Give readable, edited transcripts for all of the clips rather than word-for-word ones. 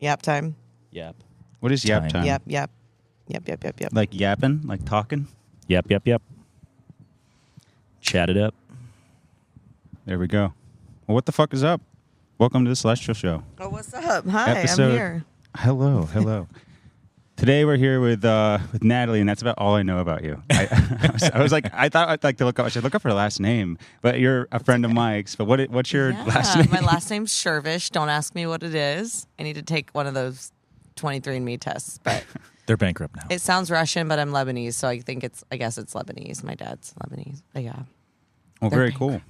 Yap time. Yap. What is yap time? Yep. Like yapping? Like talking? Yep. Chat it up. There we go. Well, what the fuck is up? Welcome to the Celestial Show. Oh, what's up? Hi, Episode- I'm here. Hello. Today we're here with Natalie, and that's about all I know about you. I was like, I thought I'd like to look up. I should look up her last name, but you're a friend of Mike's. But what's your last name? My last name's Schervish. Don't ask me what it is. I need to take one of those 23andMe tests, but They're bankrupt now. it sounds Russian, but I'm Lebanese, so I guess it's Lebanese. My dad's Lebanese. But yeah. Well, They're very cool.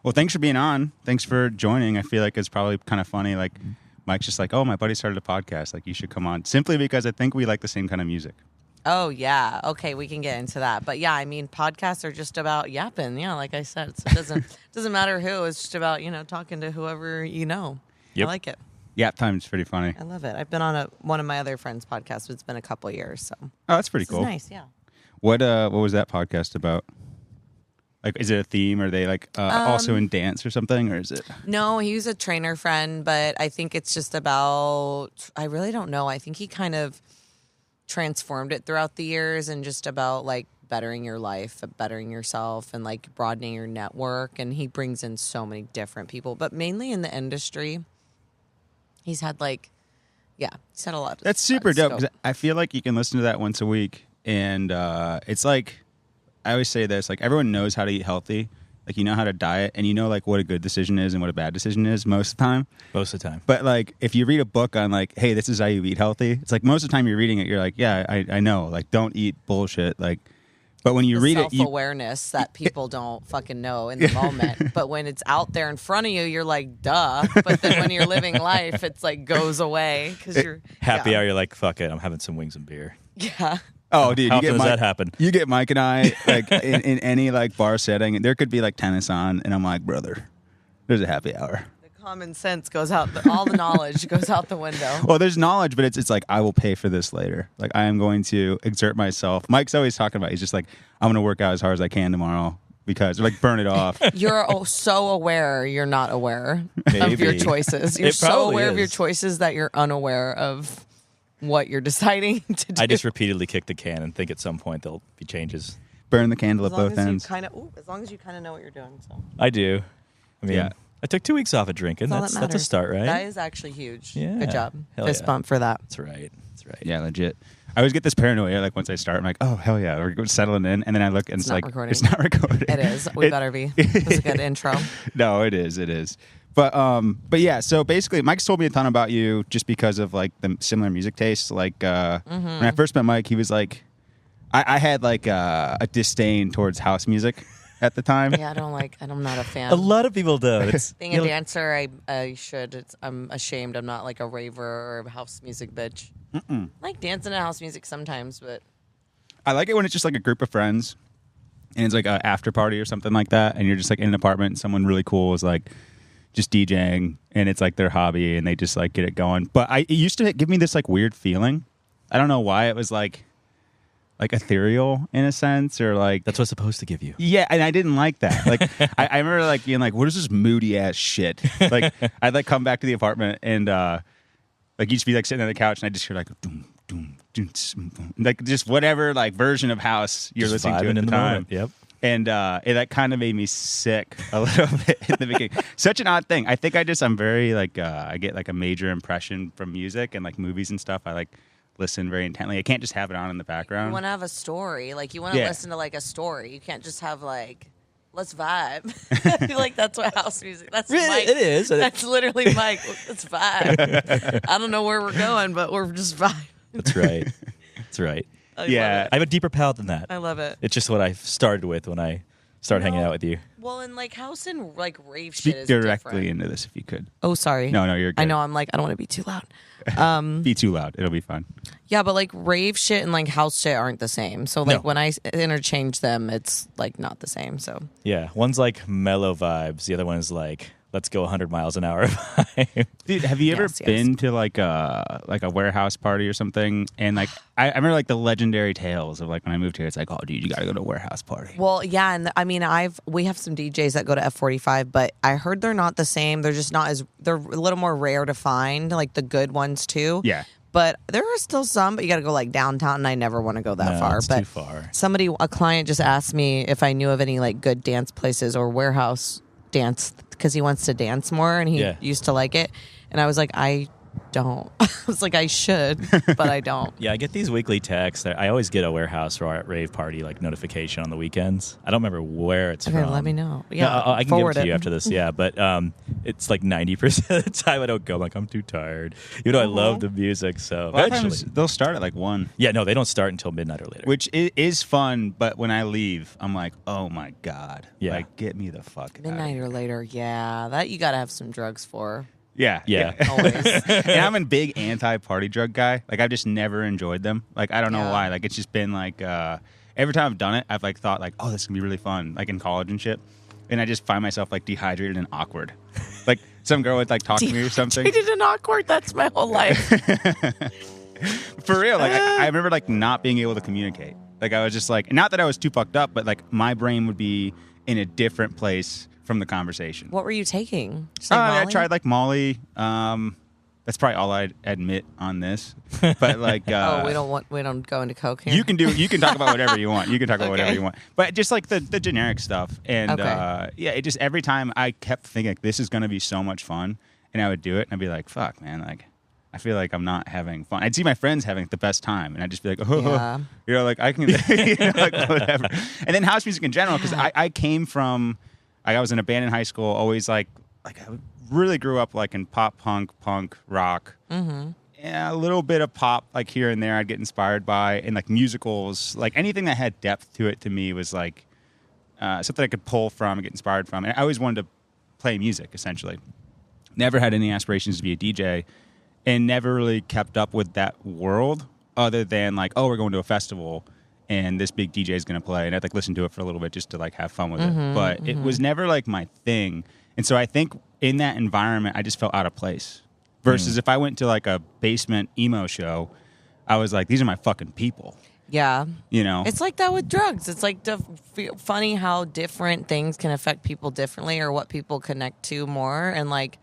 Well, thanks for being on. Thanks for joining. I feel like it's probably kind of funny. Like Mike's just like, oh, my buddy started a podcast. Like you should come on. Simply because I think we like the same kind of music. Oh, yeah. Okay, we can get into that. But yeah, I mean, podcasts are just about yapping. Yeah, like I said, it doesn't matter who. It's just about, talking to whoever you know. Yep. I like it. Yap time's pretty funny. I love it. I've been on one of my other friends' podcasts. It's been a couple years, so. Oh, that's pretty This cool. is nice, yeah. What was that podcast about? Like, is it a theme? Or are they like also in dance or something? Or is it? No, he's a trainer friend, but I think it's just about, I really don't know. I think he kind of transformed it throughout the years and just about like bettering your life, bettering yourself, and like broadening your network. And he brings in so many different people, but mainly in the industry. He's had he's had a lot. That's super dope. 'Cause I feel like you can listen to that once a week. And it's like, I always say this, like everyone knows how to eat healthy. Like you know how to diet and you know like what a good decision is and what a bad decision is most of the time. Most of the time. But like if you read a book on like, hey, this is how you eat healthy, it's like most of the time you're reading it, you're like, yeah, I know. Like don't eat bullshit. Like, but when you read it, self-awareness that people don't fucking know in the moment. But when it's out there in front of you, you're like, duh. But then when you're living life, it's like goes away because you're Happy hour, you're like, fuck it, I'm having some wings and beer. Yeah. oh, dude, How you get often does Mike, that happen? You get Mike and I like in any like bar setting, and there could be like tennis on, and I'm like, brother, there's a happy hour. Common sense goes out. All the knowledge goes out the window. Well, there's knowledge, but it's like I will pay for this later. Like I am going to exert myself. Mike's always talking about. He's just like I'm going to work out as hard as I can tomorrow because like burn it off. You're so aware you're not aware of Maybe. your choices. You're It so probably aware of your is. choices that you're unaware of what you're deciding to do. I just repeatedly kick the can and think at some point there'll be changes. Burn the candle as at long both as ends. as long as you kind of know what you're doing. So I do. I mean, Yeah. I took 2 weeks off of drinking. all That's that a matters. start, right? That is actually huge. Yeah. Good job. Hell Fist yeah. bump for that. That's right. Yeah, legit. I always get this paranoia like once I start. I'm like, oh hell yeah, we're settling in, and then I look and it's not like recording. it's not recording. It is. We better be. It was a good intro. No, it is. But yeah. So basically, Mike's told me a ton about you just because of like the similar music tastes. Like when I first met Mike, he was like, I had like a disdain towards house music at the time. Yeah, I'm not a fan. A lot of people do. It's, Being a dancer, I should. I'm ashamed. I'm not like a raver or a house music bitch. I like dancing to house music sometimes, but I like it when it's just like a group of friends and it's like an after party or something like that, and you're just like in an apartment and someone really cool is like just DJing and it's like their hobby and they just like get it going. But it used to give me this like weird feeling. I don't know why. It was like ethereal in a sense, or like that's what's supposed to give you. yeah, and I didn't like that. Like I remember like being like, what is this moody ass shit? Like I'd like come back to the apartment and like you'd just be like sitting on the couch and I'd just hear like doom, doom, doom, doom, like just whatever like version of house you're Just listening to vibing at in the the time. moment. Yep. And that kind of made me sick a little bit in the beginning. Such an odd thing. I think I'm very like I get like a major impression from music and like movies and stuff. I like listen very intently. I can't just have it on in the background. you want to have a story. Like you want to Yeah. listen to like a story. You can't just have like, let's vibe. I feel like that's what house music. That's Mike. It is. That's literally Mike. Let's vibe. I don't know where we're going, but we're just vibe. That's right. That's right. I Yeah. love I have a deeper palate than that. I love it. It's just what I started with when I started hanging out with you. Well, and like house and like rave Speak shit is directly different. into this if you could. Oh, sorry. No, you're good. I know. I'm like, I don't want to be too loud. Be too loud. It'll be fun. Yeah, but like rave shit and like house shit aren't the same. So like No. when I interchange them, it's like not the same. So Yeah. One's like mellow vibes. The other one's like let's go 100 miles an hour vibe. Dude, have you ever Yes, yes. been to like a warehouse party or something? And like I remember like the legendary tales of like when I moved here. It's like, oh, dude, you got to go to a warehouse party. Well, yeah, and I mean, we have some DJs that go to F45, but I heard they're not the same. They're just not as they're a little more rare to find, like the good ones too. Yeah. But there are still some, but you got to go like downtown, and I never want to go that No, far. it's But too far. a client just asked me if I knew of any like good dance places or warehouse dance because he wants to dance more and he Yeah. used to like it, and I was like, I don't. I was like, I should, but I don't. Yeah, I get these weekly texts. I always get a warehouse or a rave party like notification on the weekends. I don't remember where it's Okay, from. let me know. No, Yeah, I can give forward it to you after this. Yeah, but it's like 90% of the time I don't go. I'm like, I'm too tired. Even though I love the music, so A lot of eventually. times they'll start at like 1, Yeah, no, they don't start until midnight or later. which is fun. But when I leave, I'm like, oh my God. Yeah. Like, get me the fuck out. midnight or later. Yeah, that you got to have some drugs for. Yeah. Yeah. Always. And I'm a big anti-party drug guy. Like, I've just never enjoyed them. Like, I don't know Yeah. why. Like, it's just been like every time I've done it, I've like thought like, oh, this can be really fun. Like in college and shit. And I just find myself like dehydrated and awkward. Like some girl would like talk to me or something. Dehydrated and awkward. That's my whole life. For real. Like I remember like not being able to communicate. Like I was just like, not that I was too fucked up, but like my brain would be in a different place from the conversation. What were you taking? Just like I Molly? tried like Molly. That's probably all I'd admit on this. But like, Oh, we don't go into coke here. you can talk about whatever you want. You can talk about whatever Okay. you want. But just like the generic stuff. And Okay. yeah, it just every time I kept thinking like, this is going to be so much fun, and I would do it, and I'd be like, fuck, man, like. I feel like I'm not having fun. I'd see my friends having the best time, and I'd just be like, oh, Yeah. you know, like I can, you know, like whatever. And then house music in general, because I came from, like, I was in a band in high school, always like I really grew up like in pop, punk, rock. Mm-hmm. Yeah, a little bit of pop, like here and there, I'd get inspired by, and like musicals, like anything that had depth to it to me was like something I could pull from and get inspired from. And I always wanted to play music, essentially. Never had any aspirations to be a DJ. And never really kept up with that world other than like, oh, we're going to a festival and this big DJ is going to play. And I'd like listen to it for a little bit just to like have fun with it. But it was never like my thing. And so I think in that environment, I just felt out of place. Versus if I went to like a basement emo show, I was like, these are my fucking people. Yeah. You know? It's like that with drugs. It's like funny how different things can affect people differently or what people connect to more. And like,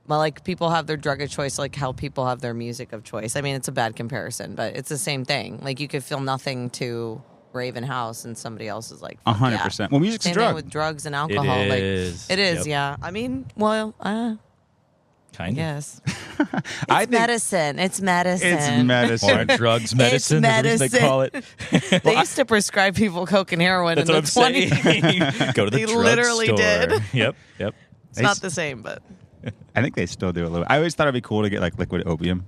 well, like people have their drug of choice, like how people have their music of choice. I mean, it's a bad comparison, but it's the same thing. Like you could feel nothing to Raven House, and somebody else is like 100%. Yeah. Well, music's Same a drug. thing with drugs and alcohol. It like is. it is, Yep. yeah. I mean, well, Kind of. yes. I It's think medicine. It's medicine. it's medicine. Or drugs, medicine, as they medicine. call it. They used to prescribe people coke and heroin That's in what the I'm 20s. saying. Go to the They drug literally store. did. Yep. It's not the same, but I think they still do a little. I always thought it'd be cool to get like liquid opium.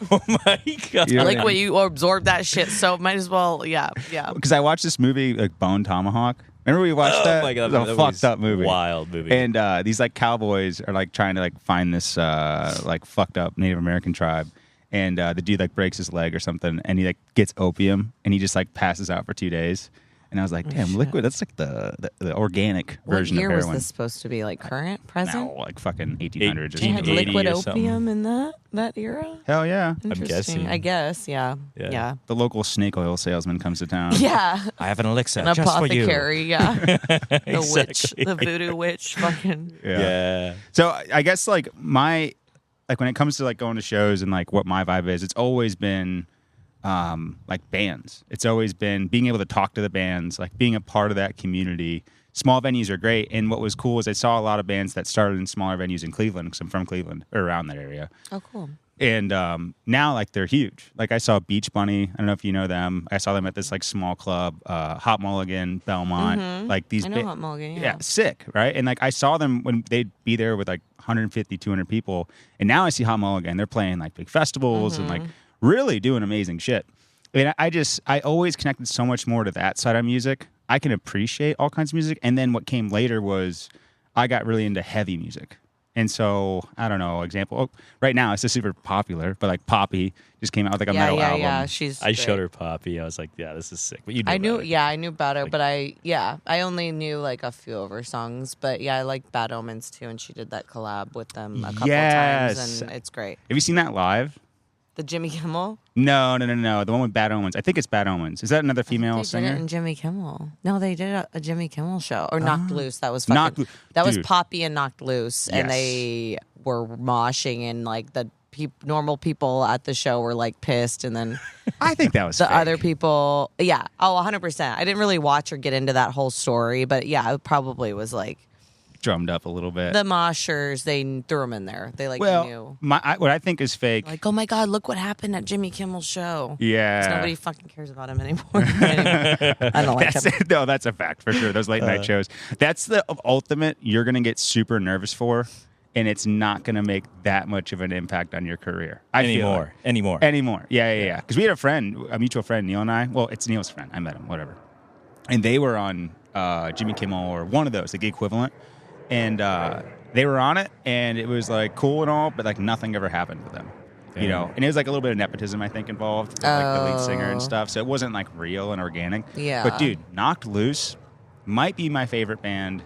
Oh my god. Yeah. like when you absorb that shit, so might as well, yeah. Because I watched this movie like Bone Tomahawk. Remember we watched that? Oh my god, It was a fucked up movie. Wild movie. And these like cowboys are like trying to like find this like fucked up Native American tribe, and the dude like breaks his leg or something, and he like gets opium, and he just like passes out for 2 days. And I was like, damn, liquid. That's like the organic What version year of was heroin. this supposed to be? Like current, present? No, like fucking 1800s or They had something. 80 liquid or something. opium in that era. Hell yeah. Interesting. guessing. I guess, yeah. Yeah. The local snake oil salesman comes to town. Yeah. I have an elixir An just for you. apothecary, yeah. The witch, Exactly. the voodoo witch, fucking. Yeah. So I guess like when it comes to like going to shows and like what my vibe is, it's always been like bands. It's always been being able to talk to the bands, like being a part of that community. Small venues are great. And what was cool is I saw a lot of bands that started in smaller venues in Cleveland, because I'm from Cleveland or around that area. Oh, cool. And now like they're huge. Like I saw Beach Bunny. I don't know if you know them. I saw them at this like small club, Hot Mulligan, Belmont. Like these. I know Hot Mulligan, yeah. Yeah, sick, right? And like I saw them when they'd be there with like 150, 200 people. And now I see Hot Mulligan. They're playing like big festivals and like really doing amazing shit. I mean, I always connected so much more to that side of music. I can appreciate all kinds of music. And then what came later was I got really into heavy music. And so, I don't know, right now it's just super popular, but like Poppy just came out with like a metal album. Yeah, I showed her Poppy. I was like, yeah, this is sick. But you knew about it. I knew about her, but I only knew like a few of her songs. But yeah, I like Bad Omens too, and she did that collab with them a couple times, and it's great. Have you seen that live? The Jimmy Kimmel? No. The one with Bad Omens. I think it's Bad Omens. Is that another female singer? They did it in Jimmy Kimmel. No, they did a Jimmy Kimmel show. Or Knocked Loose. That was that was Poppy and Knocked Loose. Yes. And they were moshing, and like the normal people at the show were like pissed. And then I think that was the fake. other people. Yeah. Oh, 100%. I didn't really watch or get into that whole story. But yeah, it probably was like drummed up a little bit. The moshers, they threw them in there. They knew. What I think is fake. Like, oh my God, look what happened at Jimmy Kimmel's show. Yeah. Nobody fucking cares about him anymore. I don't like him. No, that's a fact for sure. Those late night shows. That's the ultimate you're going to get super nervous for, and it's not going to make that much of an impact on your career. Anymore. Yeah. Because we had a mutual friend, Neil and I. Well, it's Neil's friend. I met him, whatever. And they were on Jimmy Kimmel or one of those, like the equivalent. And they were on it, and it was like cool and all, but like nothing ever happened with them, you know. And it was like a little bit of nepotism, I think, involved with like the lead singer and stuff. So it wasn't like real and organic. Yeah. But dude, Knocked Loose might be my favorite band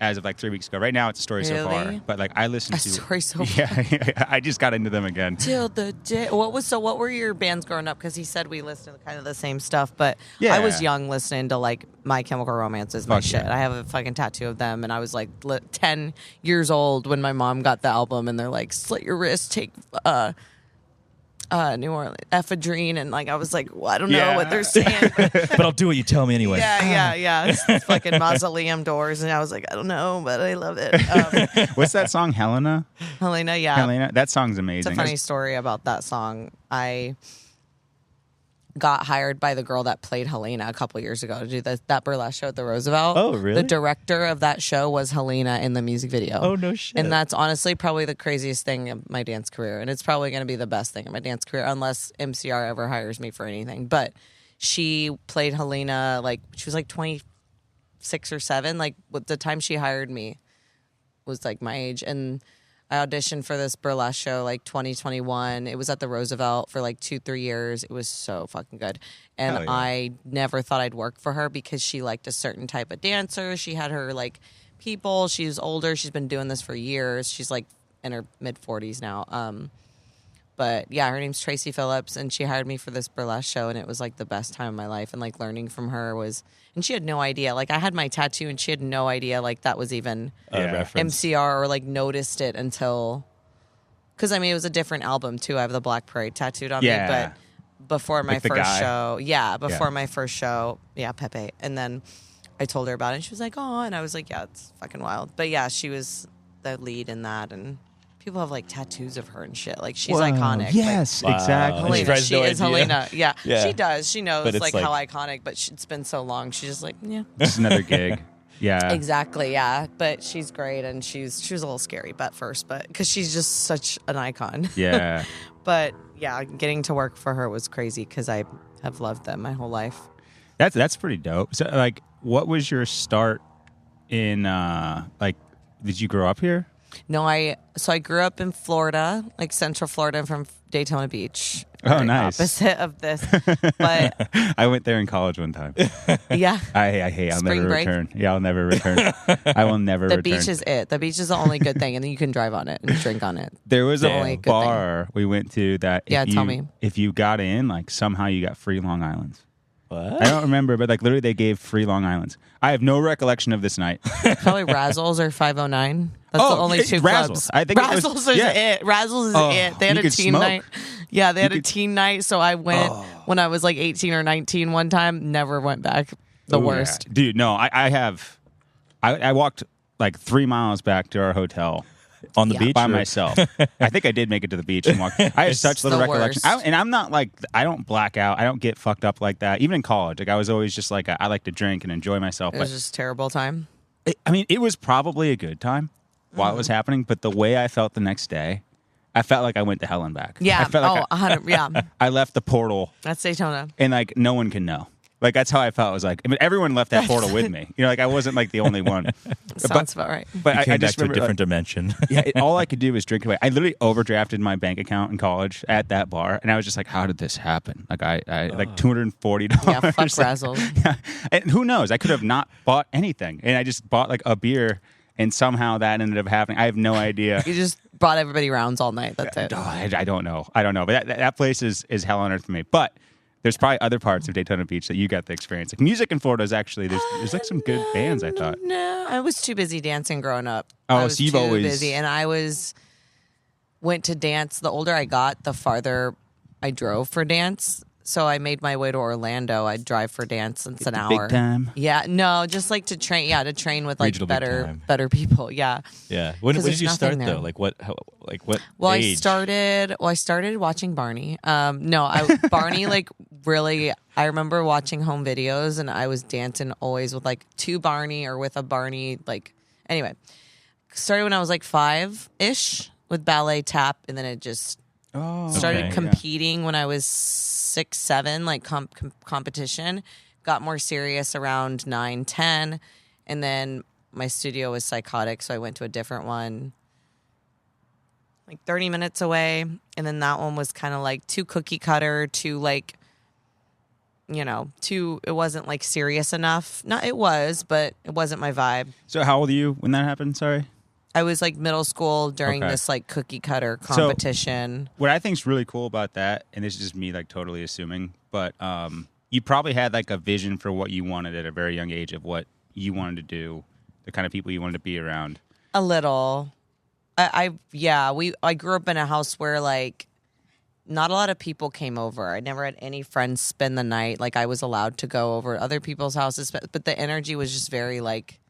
as of like 3 weeks ago. Right now, it's A Story So Far, but like I listened to A Story So Far. Yeah, I just got into them again. Till the day. What were your bands growing up? Because he said we listened to kind of the same stuff, but Yeah. I was young listening to like My Chemical Romance is my Fuck shit. yeah. I have a fucking tattoo of them, and I was like 10 years old when my mom got the album, and they're like, slit your wrist, take New Orleans ephedrine, and like I was like, well, I don't know what they're saying, But I'll do what you tell me anyway. yeah. It's fucking mausoleum doors, and I was like, I don't know, but I love it. What's that song, Helena? Helena, yeah. Helena? That song's amazing. It's a funny story about that song. I got hired by the girl that played Helena a couple years ago to do that burlesque show at the Roosevelt. Oh, really? The director of that show was Helena in the music video. Oh, no shit. And that's honestly probably the craziest thing of my dance career. And it's probably going to be the best thing in my dance career unless MCR ever hires me for anything. But she played Helena, like, she was like 26 or 7. Like, with the time she hired me was like my age. And I auditioned for this burlesque show like 2021. It was at the Roosevelt for like 2-3 years. It was so fucking good. And yeah. I never thought I'd work for her because she liked a certain type of dancer. She had her like people. She's older. She's been doing this for years. She's like in her mid 40s now. But yeah, her name's Tracy Phillips, and she hired me for this burlesque show, and it was like the best time of my life. And like learning from her was, and she had no idea. Like I had my tattoo, and she had no idea like that was even reference. MCR or like noticed it until, because I mean it was a different album too. I have the Black Parade tattooed on me, but before my first show, my first show, Pepe, and then I told her about it, and she was like, "Oh," and I was like, "Yeah, it's fucking wild." But yeah, she was the lead in that, and people have like tattoos of her and shit. Like she's iconic. Yes, like, exactly. Helena, she is Helena. Yeah, Yeah. she does. She knows But it's like like- how iconic. But it's been so long. She's just like, yeah, Just another gig. Yeah. exactly. Yeah, but she's great, and she was a little scary at first, but because she's just such an icon. Yeah. But yeah, getting to work for her was crazy because I have loved them my whole life. That's pretty dope. So like, what was your start in like, did you grow up here? No, I grew up in Florida, like Central Florida, from Daytona Beach. Oh, Very nice. Opposite of this, but I went there in college one time. yeah. I hate. I'll Spring never break? return. Yeah, I'll never return. I will never The return. beach is it. The beach is the only good thing, and then you can drive on it and drink on it. There was only a good thing. bar we went to that. Tell me. If you got in, like somehow you got free Long Island's. What? I don't remember, but like literally they gave free Long Island's. I have no recollection of this night. Probably Razzles or 509. That's the only two Razzles. clubs. I think Razzles is it. Razzles is it. They had you a could teen smoke. night. Yeah, they had a teen night. So I went when I was like 18 or 19 one time. Never went back. The Ooh, worst. yeah. Dude, no, I walked like 3 miles back to our hotel On the beach? by or- myself. I think I did make it to the beach and walk. I have such little the recollection. worst. And I'm not like, I don't black out. I don't get fucked up like that. Even in college, like I was always just like, I like to drink and enjoy myself. It was just a terrible time. I mean, it was probably a good time while it was happening, but the way I felt the next day, I felt like I went to hell and back. Yeah. I felt like 100. Yeah. I left the portal That's Daytona. and like no one can know. Like that's how I felt. I was like, I mean, everyone left that portal with me. Like I wasn't like the only one. Sounds about right. But You came I back just to a remember, different dimension. all I could do was drink away. I literally overdrafted my bank account in college at that bar, and I was just like, "How did this happen?" Like I like $240. Yeah, fuck Razzle. Yeah. And who knows? I could have not bought anything, and I just bought like a beer, and somehow that ended up happening. I have no idea. You just brought everybody rounds all night. That's it. Oh, I don't know. But that place is hell on earth for me. But there's probably other parts of Daytona Beach that you got the experience. Like music in Florida is actually there's like some good bands. I thought. No, I was too busy dancing growing up. Oh, I was so you've too always busy, and I went to dance. The older I got, the farther I drove for dance. So I made my way to Orlando. I'd drive for dance. It's an hour. Big time. Yeah, no, just like to train. Yeah, to train with like Regional big time. better people. Yeah. Yeah. When 'Cause did there's you start nothing there. though? Like what? What? Well, age? I started watching Barney. Barney like really. I remember watching home videos, and I was dancing always with like to Barney or with a Barney. Like anyway, started when I was like 5-ish with ballet tap, and then it just started Okay. competing when I was 6, 7, like competition. Got more serious around 9, 10, and then my studio was psychotic, so I went to a different one, like 30 minutes away, and then that one was kind of like too cookie cutter, too like, it wasn't like serious enough. Not it was, but it wasn't my vibe. So how old are you when that happened? Sorry. I was like middle school during Okay. this like cookie cutter competition. What I think is really cool about that, and this is just me like totally assuming, but you probably had like a vision for what you wanted at a very young age of what you wanted to do, the kind of people you wanted to be around. A little. I grew up in a house where like not a lot of people came over. I never had any friends spend the night. Like I was allowed to go over other people's houses, but the energy was just very like,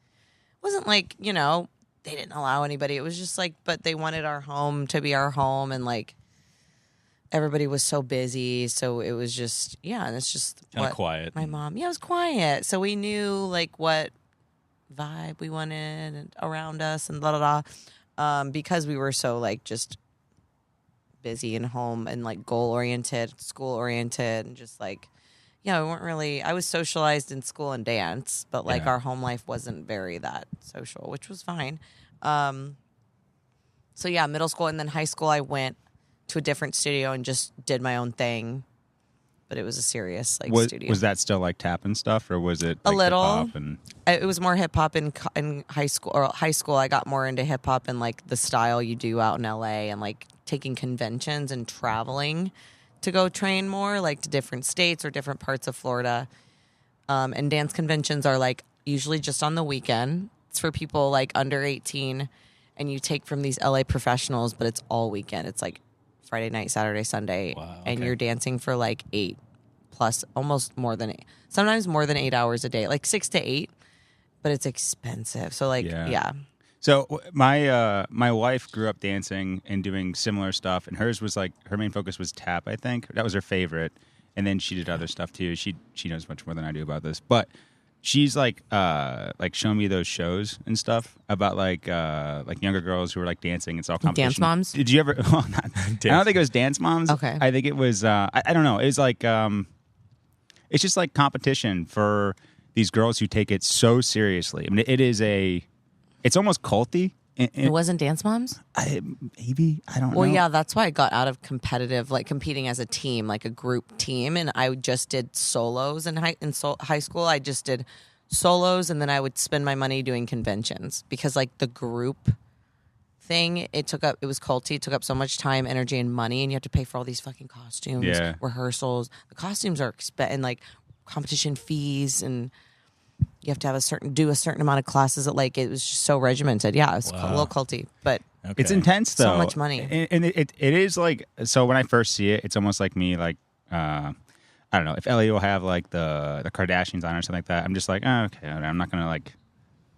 wasn't like, they didn't allow anybody. It was just like, but they wanted our home to be our home, and like everybody was so busy. So it was just, and it's just Kind of what quiet. my mom, it was quiet. So we knew like what vibe we wanted and around us and blah, blah, blah. Because we were so like just busy and home and like goal oriented, school oriented, and just like, we weren't really, I was socialized in school and dance, but like Yeah. our home life wasn't very that social, which was fine. So yeah, middle school and then high school, I went to a different studio and just did my own thing. But it was a serious like studio. Was that still like tap and stuff, or was it A like, little. hip-hop and It was more hip hop in high school. Or high school, I got more into hip hop and like the style you do out in LA, and like taking conventions and traveling to go train more, like to different states or different parts of Florida. And dance conventions are like usually just on the weekend. It's for people like under 18, and you take from these LA professionals, but it's all weekend. It's like Friday night, Saturday, Sunday, Wow, and okay. you're dancing for like 8 plus, almost more than 8, sometimes more than 8 hours a day, like 6 to 8, but it's expensive. So like, yeah. So my wife grew up dancing and doing similar stuff, and hers was like her main focus was tap. I think that was her favorite, and then she did other stuff too. She knows much more than I do about this, but she's like showing me those shows and stuff about like younger girls who were like dancing. It's all competition. Dance Moms? Did you ever? Well, I don't think it was Dance Moms. Okay. I think it was. I don't know. It was like it's just like competition for these girls who take it so seriously. I mean, it's almost culty. It wasn't Dance Moms? Maybe. I don't know. Well, yeah, that's why I got out of competitive, like competing as a team, like a group team. And I just did solos in high school. I just did solos, and then I would spend my money doing conventions because like the group thing, it was culty. It took up so much time, energy, and money, and you have to pay for all these fucking costumes, rehearsals. The costumes are and like competition fees, and you have to have do a certain amount of classes. It was just so regimented. Yeah, it was a little culty, but Okay. It's intense though. So much money. And it is like, so when I first see it, it's almost like me, like, I don't know, if Ellie will have like the Kardashians on or something like that, I'm just like, oh, okay, I'm not going to like,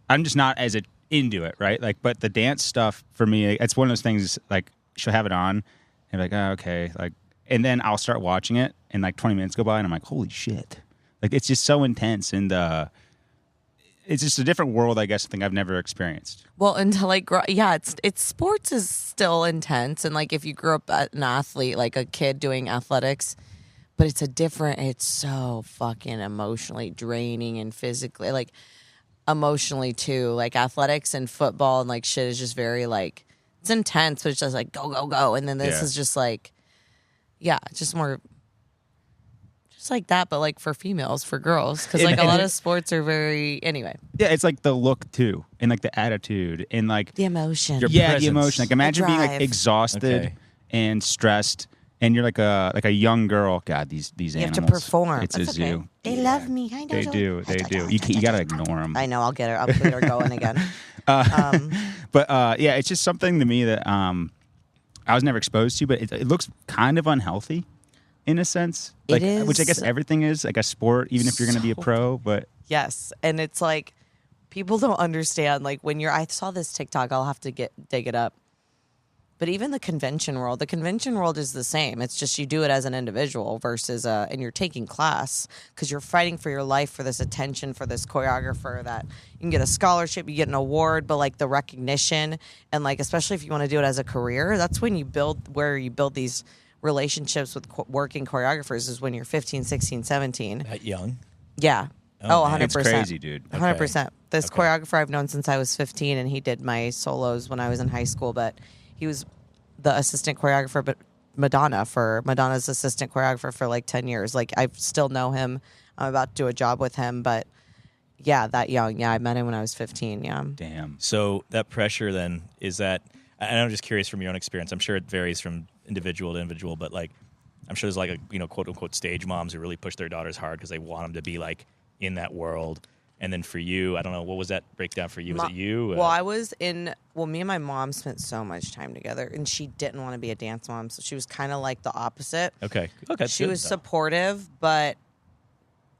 I'm just not as into it, right? Like, but the dance stuff for me, it's one of those things, like, she'll have it on and like, oh, okay, like, and then I'll start watching it and like 20 minutes go by and I'm like, holy shit. Like, it's just so intense, and it's just a different world, I guess, I think I've never experienced. Well, until like, it's sports is still intense, and like if you grew up an athlete, like a kid doing athletics, but it's so fucking emotionally draining and physically, like emotionally too. Like athletics and football and like shit is just very like, it's intense, but it's just like go, go, go. And then this is just like, just more, just like that, but like for females, for girls. Because like a lot of sports are very, anyway. Yeah, it's like the look too, and like the attitude, and like The emotion. Your the presence. emotion. Like imagine being like drive. exhausted and stressed, and you're like a young girl. God, these You have animals. to perform. It's That's a okay. zoo. They love me. I know. They do. They do. You gotta ignore them. I know. I'll get her. I'll get her going again. But yeah, it's just something to me that I was never exposed to, but it looks kind of unhealthy in a sense. Like, It is. which I guess everything is like a sport, even if you're going to be a pro. But Yes, and it's like people don't understand. Like when I saw this TikTok, I'll have to dig it up. But even the convention world is the same. It's just you do it as an individual versus and you're taking class because you're fighting for your life for this attention for this choreographer that you can get a scholarship, you get an award, but like the recognition and like especially if you want to do it as a career, that's when you build these relationships with working choreographers is when you're 15, 16, 17. That young? Yeah. Oh, 100%. it's crazy, dude. 100%. This Okay. choreographer I've known since I was 15, and he did my solos when I was in high school, but he was the assistant choreographer, but Madonna's assistant choreographer for like 10 years. Like, I still know him. I'm about to do a job with him, but yeah, that young. Yeah, I met him when I was 15, yeah. Damn. So that pressure then, is that, and I'm just curious from your own experience, I'm sure it varies from individual to individual, but like, I'm sure there's like a quote unquote stage moms who really push their daughters hard because they want them to be like in that world. And then for you, I don't know, what was that breakdown for you? Was it you? Me and my mom spent so much time together, and she didn't want to be a dance mom, so she was kind of like the opposite. Okay. She was supportive, but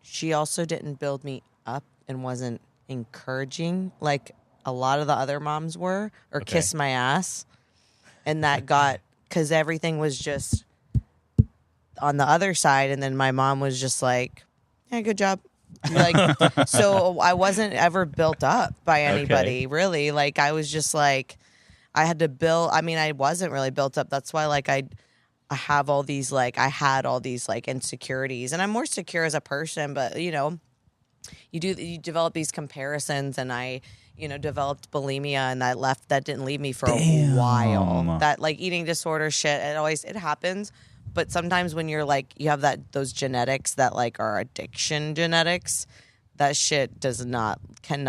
she also didn't build me up and wasn't encouraging like a lot of the other moms were, or kiss my ass. And that got, because everything was just on the other side, and then my mom was just like, yeah, good job. Like, so I wasn't ever built up by anybody, really. Like, I was just like, I had to build, I wasn't really built up. That's why, like, I had all these, like, insecurities. And I'm more secure as a person, but, you know, you develop these comparisons, and I, developed bulimia, and that didn't leave me for a while. That, like, eating disorder shit, it happens. But sometimes when you're like, you have those genetics that like are addiction genetics, that shit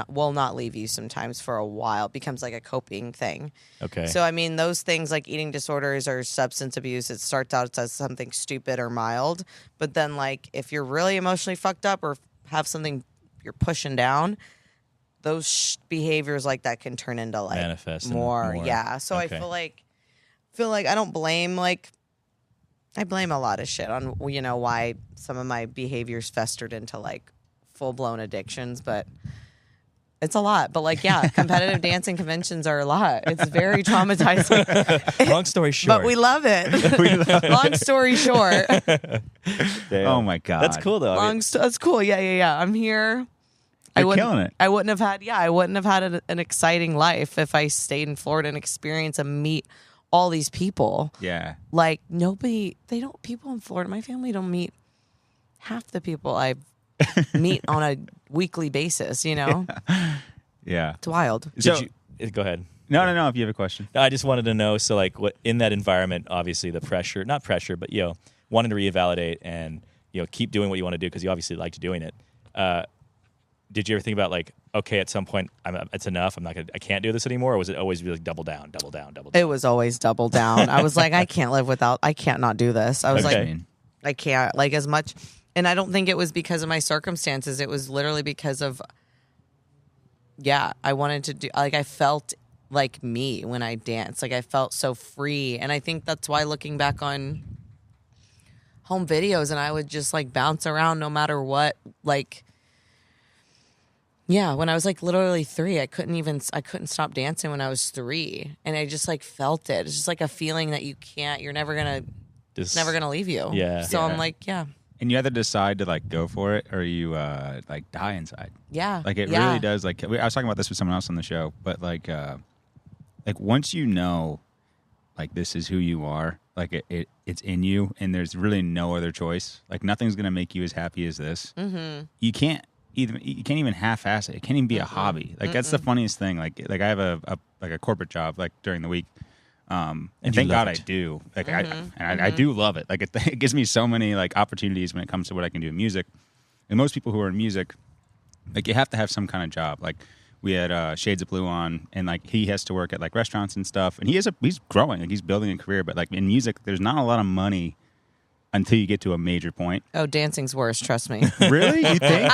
will not leave you sometimes for a while. It becomes like a coping thing. Okay. So, those things like eating disorders or substance abuse, it starts out as something stupid or mild. But then like if you're really emotionally fucked up or have something you're pushing down, those behaviors like that can turn into like manifest more. Yeah. So I feel like I don't blame I blame a lot of shit on, why some of my behaviors festered into like full blown addictions, but it's a lot. But like, yeah, competitive dancing conventions are a lot. It's very traumatizing. Long story short. But we love it. Long story short. Oh my God. That's cool though. That's cool. Yeah. I'm here. You're killing it. I wouldn't have had an exciting life if I stayed in Florida and experienced and meet all these people. Yeah. Like people in Florida, my family don't meet half the people I meet on a weekly basis, Yeah. It's wild. Go ahead. No. If you have a question. I just wanted to know, so like what in that environment, obviously the pressure, not pressure, but wanting to reevaluate and keep doing what you want to do because you obviously liked doing it. Did you ever think about like, okay, at some point it's enough, I can't do this anymore, or was it always really like double down? It was always double down. I was like, I can't not do this. I was like, I can't, like, as much. And I don't think it was because of my circumstances. It was literally because of, I wanted to do, like, I felt like me when I danced. Like, I felt so free. And I think that's why looking back on home videos, and I would just like bounce around no matter what, like, yeah, when I was like literally 3, I couldn't stop dancing when I was 3. And I just like felt it. It's just like a feeling that you're never going to, it's never going to leave you. Yeah. So I'm like, yeah. And you either decide to like go for it or you like die inside. Yeah. Like it really does. Like I was talking about this with someone else on the show, but like once you know, like this is who you are. Like it's in you, and there's really no other choice. Like nothing's gonna make you as happy as this. Mm-hmm. You can't even half-ass it. It can't even be a hobby. Like that's the funniest thing. Like I have a corporate job like during the week. And thank God I do. Like I do love it. Like it gives me so many like opportunities when it comes to what I can do in music. And most people who are in music, like you have to have some kind of job. Like we had Shades of Blue on, and like he has to work at like restaurants and stuff. And he's growing, like he's building a career. But like in music, there's not a lot of money until you get to a major point. Oh, dancing's worse. Trust me. Really? You think?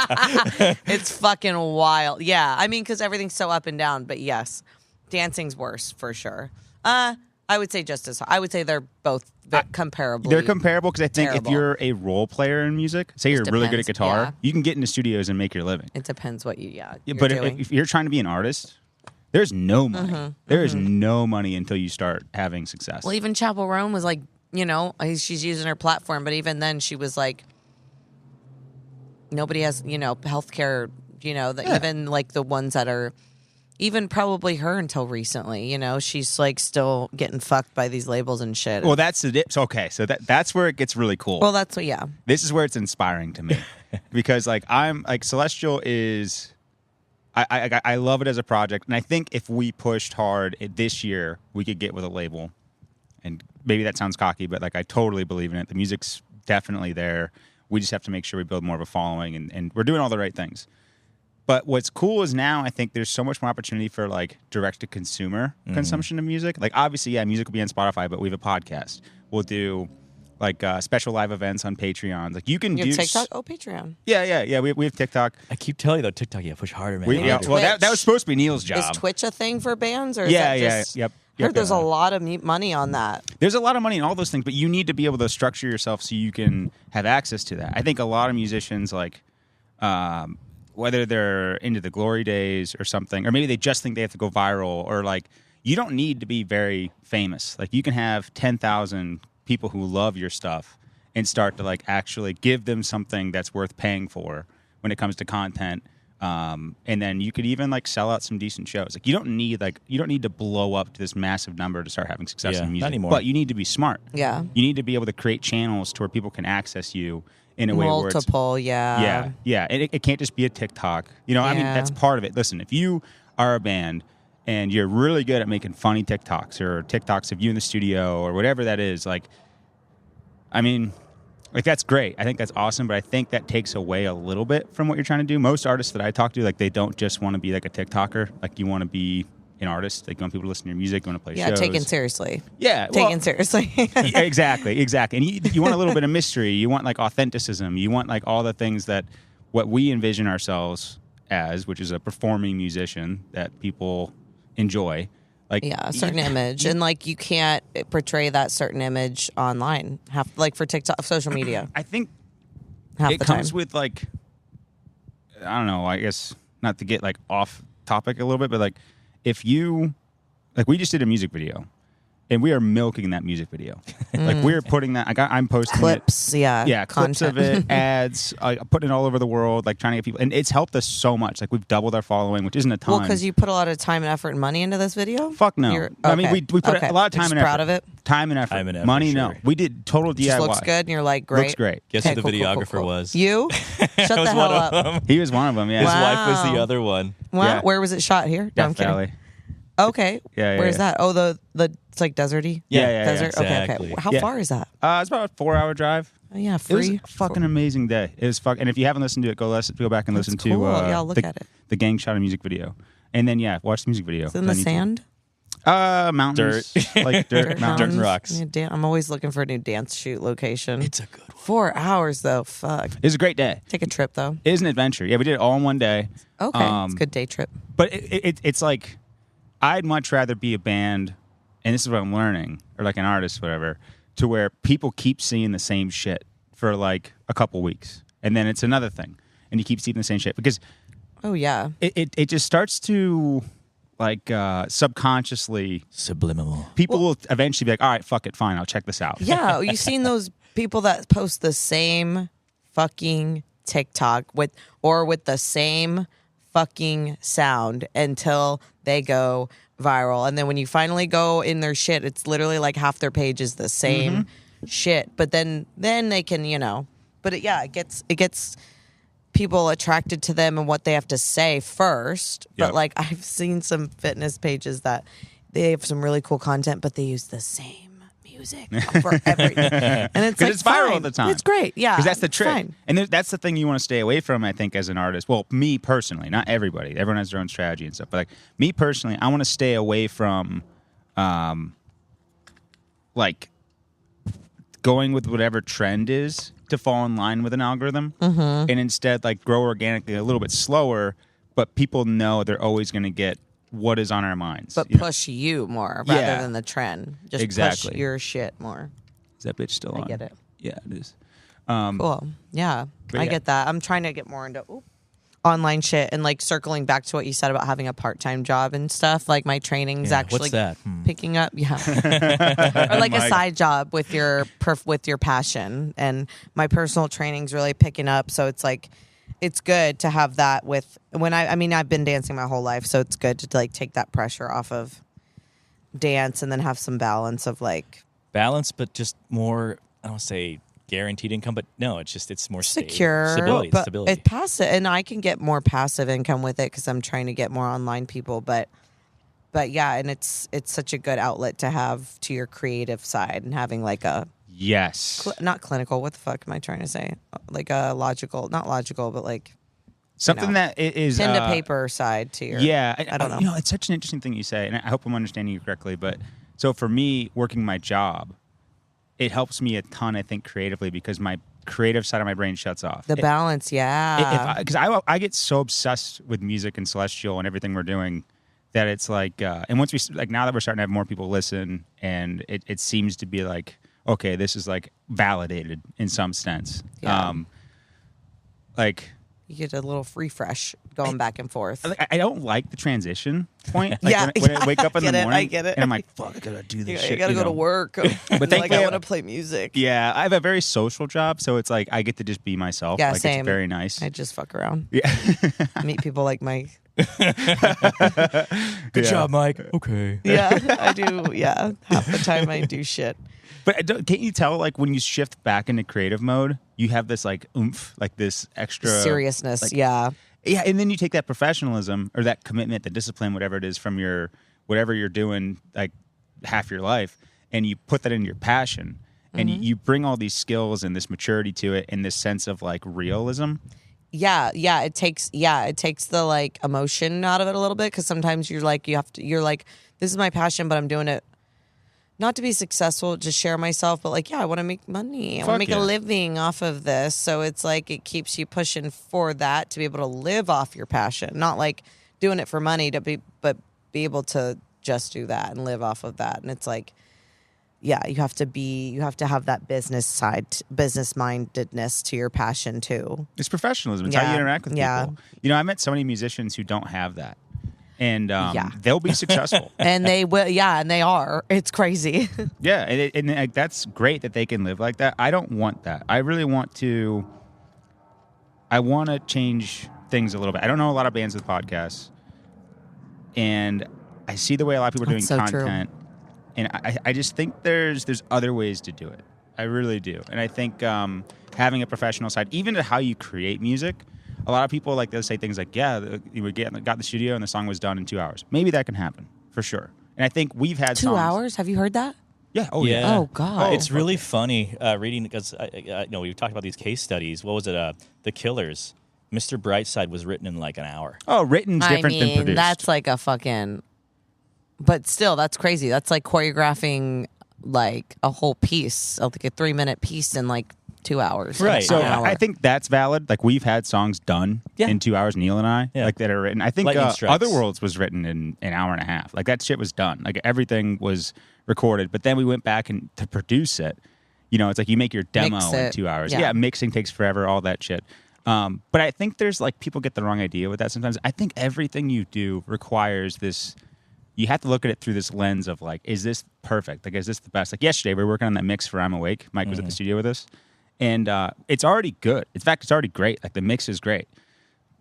It's fucking wild. Yeah, I mean, because everything's so up and down. But yes, dancing's worse for sure. I would say just as. I would say they're both comparable. They're comparable because I think terrible. if you're a role player in music, say you're really good at depends, guitar, yeah. you can get into studios and make your living. It depends what you're But doing. if you're trying to be an artist, there's no money. There is no money until you start having success. Well, even Chapel Roan was like, she's using her platform, but even then she was like, nobody has, healthcare, even like the ones that are, even probably her until recently, she's like still getting fucked by these labels and shit. Well, that's the so that's where it gets really cool. Well, that's what, yeah. This is where it's inspiring to me because like I'm like Celestial is, I love it as a project, and I think if we pushed hard this year, we could get with a label. And maybe that sounds cocky, but like I totally believe in it. The music's definitely there. We just have to make sure we build more of a following, and we're doing all the right things. But what's cool is now I think there's so much more opportunity for like direct to consumer consumption of music. Like obviously, yeah, music will be on Spotify, but we have a podcast. We'll do like special live events on Patreon. Like you can You do have TikTok? Oh, Patreon. Yeah. We have TikTok. I keep telling you though, TikTok, you gotta push harder, man. Well, that was supposed to be Neil's job. Is Twitch a thing for bands? Or is that just, Yep. I heard there's a lot of money on that. There's a lot of money in all those things, but you need to be able to structure yourself so you can have access to that. I think a lot of musicians, like, whether they're into the glory days or something, or maybe they just think they have to go viral, or like, you don't need to be very famous. Like, you can have 10,000 people who love your stuff and start to like actually give them something that's worth paying for when it comes to content. And then you could even like sell out some decent shows. Like you don't need to blow up to this massive number to start having success in music. Not anymore. But you need to be smart. Yeah. You need to be able to create channels to where people can access you in a way where it's multiple, yeah. Yeah. And it can't just be a TikTok. I mean, Yeah. that's part of it. Listen, if you are a band and you're really good at making funny TikToks or TikToks of you in the studio or whatever that is, like, I mean, like that's great. I think that's awesome, but I think that takes away a little bit from what you're trying to do. Most artists that I talk to, like, they don't just want to be like a TikToker. Like, you want to be an artist. Like, you want people to listen to your music. You want to play shows. Yeah, taken seriously. Yeah. Taken seriously. Exactly. And you want a little bit of mystery. You want like authenticism. You want like all the things that what we envision ourselves as, which is a performing musician that people enjoy. Like, yeah, a certain image. And like you can't portray that certain image online. Like for TikTok, social media. I think half it the comes time. with like, I don't know, I guess not to get like off topic a little bit, but like if you, like we just did a music video and we are milking that music video. Like we're putting that, I'm posting Clips, it. yeah. Clips of it, ads, putting it all over the world, like trying to get people, and it's helped us so much. Like we've doubled our following, which isn't a ton. Well, because you put a lot of time and effort and money into this video? Fuck no. I mean, we put a lot of time and effort. Proud of it? Time and effort. Money, sure. no. We did total DIY. Just looks good and you're like, great. Looks great. Guess who the videographer was? You? Shut the was hell one of up. them. He was one of them, yeah. His Wow. wife was the other one. Wow. Yeah. Where was it shot? Here? No, I'm Death kidding. Valley. Okay. Yeah, Where's yeah. that? Oh, the it's like deserty? Yeah, Desert? exactly. Okay. How Yeah. far is that? It's about a 4-hour drive. Oh, yeah, It was free. a fucking amazing day. It was and if you haven't listened to it, go back and That's listen cool. to Yeah, I'll look at it. the Gang Shot a music video. And then watch the music video. It's in the sand? Mountains. Like dirt, mountains. and rocks. Yeah, I'm always looking for a new dance shoot location. It's a good one. 4 hours, though. Fuck. It was a great day. Take a trip, though. It is an adventure. Yeah, we did it all in one day. Okay. It's a good day trip. But it's like, I'd much rather be a band, and this is what I'm learning, or like an artist, whatever, to where people keep seeing the same shit for like a couple weeks. And then it's another thing. And you keep seeing the same shit. Because Oh, yeah. it just starts to, like, subconsciously, Subliminal. people will eventually be like, all right, fuck it, fine, I'll check this out. Yeah. You seen those people that post the same fucking TikTok with the same fucking sound until they go viral. And then when you finally go in their shit, it's literally like half their page is the same shit. But then they can, but it gets people attracted to them and what they have to say first. But Yep. like I've seen some fitness pages that they have some really cool content, but they use the same music for everything. And it's like, it's viral fine. all the time. It's great. Yeah. Because that's the trick. Fine. And that's the thing you want to stay away from, I think, as an artist. Well, me personally, not everybody. Everyone has their own strategy and stuff. But like me personally, I want to stay away from like going with whatever trend is to fall in line with an algorithm. And instead like grow organically a little bit slower, but people know they're always going to get what is on our minds. But push you more rather Yeah. than the trend. Just Exactly. push your shit more. Is that bitch still on? I get it. Yeah, it is. Cool. Yeah. But I yeah. get that. I'm trying to get more into online shit and like circling back to what you said about having a part-time job and stuff. Like my training's actually what's that? picking up. Yeah. Or like a side job with your passion. And my personal training's really picking up. So it's like, it's good to have that with I've been dancing my whole life. So it's good to like take that pressure off of dance and then have some balance of like Balance, but just more, I don't want to say guaranteed income, but no, it's more secure, stability. but Stability. it's passive, and I can get more passive income with it because I'm trying to get more online people. But yeah, and it's such a good outlet to have to your creative side and having like a Yes. not clinical. What the fuck am I trying to say? Like a logical, not logical, but like Something that is pen to paper side to your. Yeah, I don't know. It's such an interesting thing you say, and I hope I'm understanding you correctly. But so for me, working my job, it helps me a ton. I think creatively because my creative side of my brain shuts off. The balance, yeah. Because I get so obsessed with music and Celestial and everything we're doing that it's like, and once we like now that we're starting to have more people listen, and it seems to be like, okay, this is like validated in some sense. Yeah. Like. You get a little refresh going back and forth. I don't like the transition point. Like Yeah, when I wake up in the I morning, get it. and I'm like, "Fuck, I gotta do this shit." You gotta go to work. But thankfully, like, I want to play music. Yeah, I have a very social job, so it's like I get to just be myself. Yeah, like, same. It's very nice. I just fuck around. Yeah. Meet people like Mike. Good job, Mike. Okay. Yeah, I do. Yeah, half the time I do shit. But can't you tell, like, when you shift back into creative mode, you have this, like, oomph, like this extra... Seriousness, like, yeah. Yeah, and then you take that professionalism or that commitment, the discipline, whatever it is from your... whatever you're doing, like, half your life, and you put that in your passion, and you bring all these skills and this maturity to it and this sense of, like, realism. Yeah, it takes the like emotion out of it a little bit because sometimes you're like this is my passion, but I'm doing it not to be successful, just share myself, but like I want to make money, I want to make a living off of this, so it's like it keeps you pushing for that to be able to live off your passion, not like doing it for money but be able to just do that and live off of that, and it's like. Yeah, you have to have that business side, business mindedness to your passion too. It's professionalism. It's how you interact with people. Yeah. I met so many musicians who don't have that. And they'll be successful. And they will, and they are. It's crazy. Yeah, and that's great that they can live like that. I don't want that. I really want to change things a little bit. I don't know a lot of bands with podcasts. And I see the way a lot of people are doing so content. True. And I just think there's other ways to do it. I really do. And I think having a professional side, even to how you create music, a lot of people they'll say things like, yeah, we got in the studio and the song was done in 2 hours. Maybe that can happen, for sure. And I think we've had 2 hours? Have you heard that? Yeah. Oh, yeah. Oh, God. It's really funny reading because we talked about these case studies. What was it? The Killers. Mr. Brightside was written in like an hour. Oh, written's different than produced. That's like a fucking... But still, that's crazy. That's like choreographing like a whole piece, like a 3-minute piece in like 2 hours. Right. So An hour. I think that's valid. Like we've had songs done in 2 hours, Neil and I, like that are written. I think Lightning strikes. Otherworlds was written in an hour and a half. Like that shit was done. Like everything was recorded. But then we went back and to produce it. It's like you make your demo in 2 hours. Yeah. Yeah, mixing takes forever, all that shit. But I think there's like people get the wrong idea with that sometimes. I think everything you do requires this. You have to look at it through this lens of like, is this perfect? Like, is this the best? Like yesterday, we were working on that mix for I'm Awake. Mike was at the studio with us. And it's already good. In fact, it's already great. Like the mix is great.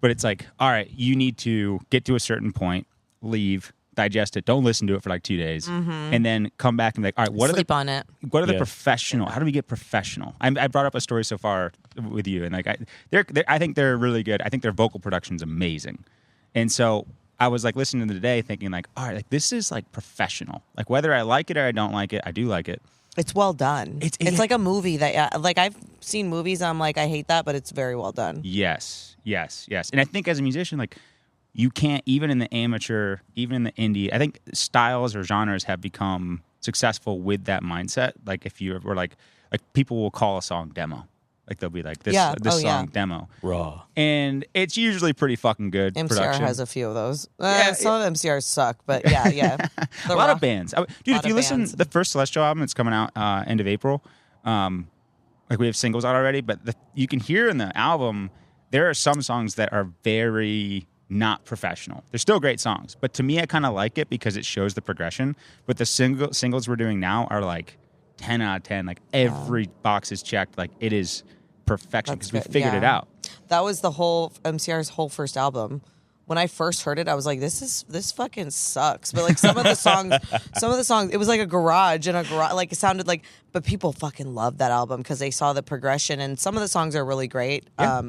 But it's like, all right, you need to get to a certain point, leave, digest it. Don't listen to it for like 2 days, and then come back and be like, all right, what Sleep are on it. the professional? How do we get professional? I brought up a story so far with you, and like I think they're really good. I think their vocal production's amazing, and so I was like listening to today, thinking like, all right, like this is like professional. Like whether I like it or I don't like it, I do like it. It's well done. It's like a movie that, like I've seen movies. I'm like, I hate that, but it's very well done. Yes. And I think as a musician, like you can't, even in the amateur, even in the indie, I think styles or genres have become successful with that mindset. Like if you were like people will call a song demo. Like they'll be like this song demo. Raw. And it's usually pretty fucking good MCR production. has a few of those. Some of MCRs suck, but yeah. A lot of bands. Dude, if you listen, the first Celestial album, it's coming out end of April. Like we have singles out already, but you can hear in the album, there are some songs that are very not professional. They're still great songs, but to me, I kind of like it because it shows the progression. But the singles we're doing now are like 10 out of 10. Like every box is checked. Like it is perfection because we figured it out. That was the whole MCR's whole first album. When I first heard it, I was like, this fucking sucks. But like some of the songs, it was like a garage, like it sounded like, but people fucking loved that album because they saw the progression, and some of the songs are really great. Yeah.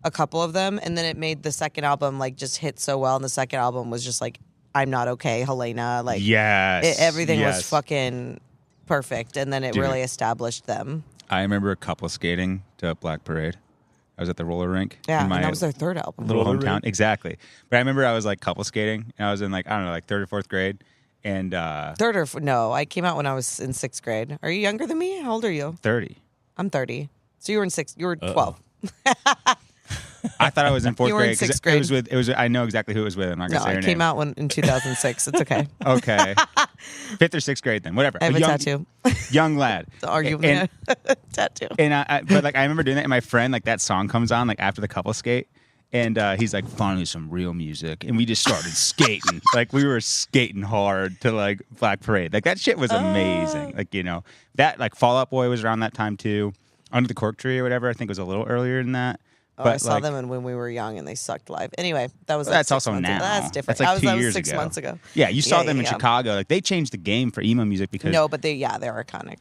A couple of them, and then it made the second album like just hit so well, and the second album was just like, I'm Not Okay, Helena, like everything was fucking perfect, and then it really established them. I remember a couple skating to Black Parade. I was at the roller rink. Yeah, and that was their third album. Little hometown. Exactly. But I remember I was like couple skating, and I was in like, I don't know, like third or fourth grade. And no, I came out when I was in sixth grade. Are you younger than me? How old are you? 30. I'm 30. So you were 12. I thought I was in fourth you were grade. In sixth grade. It was. I know exactly who it was with. I'm not gonna say her name. I came out in 2006. It's okay. Okay. Fifth or sixth grade then. Whatever. I have a tattoo. Young lad. Argument. Tattoo. And but like I remember doing that, and my friend, like that song comes on like after the couple skate, and he's like, finally some real music, and we just started skating. Like we were skating hard to like Black Parade. Like that shit was amazing. Like that like Fall Out Boy was around that time too. Under the Cork Tree or whatever. I think it was a little earlier than that. But I saw them when we were young and they sucked live. Anyway, that was that's also now. That's different. That's like 2 years ago. 6 months ago. Yeah, you saw them in Chicago. Like they changed the game for emo music because but they're iconic.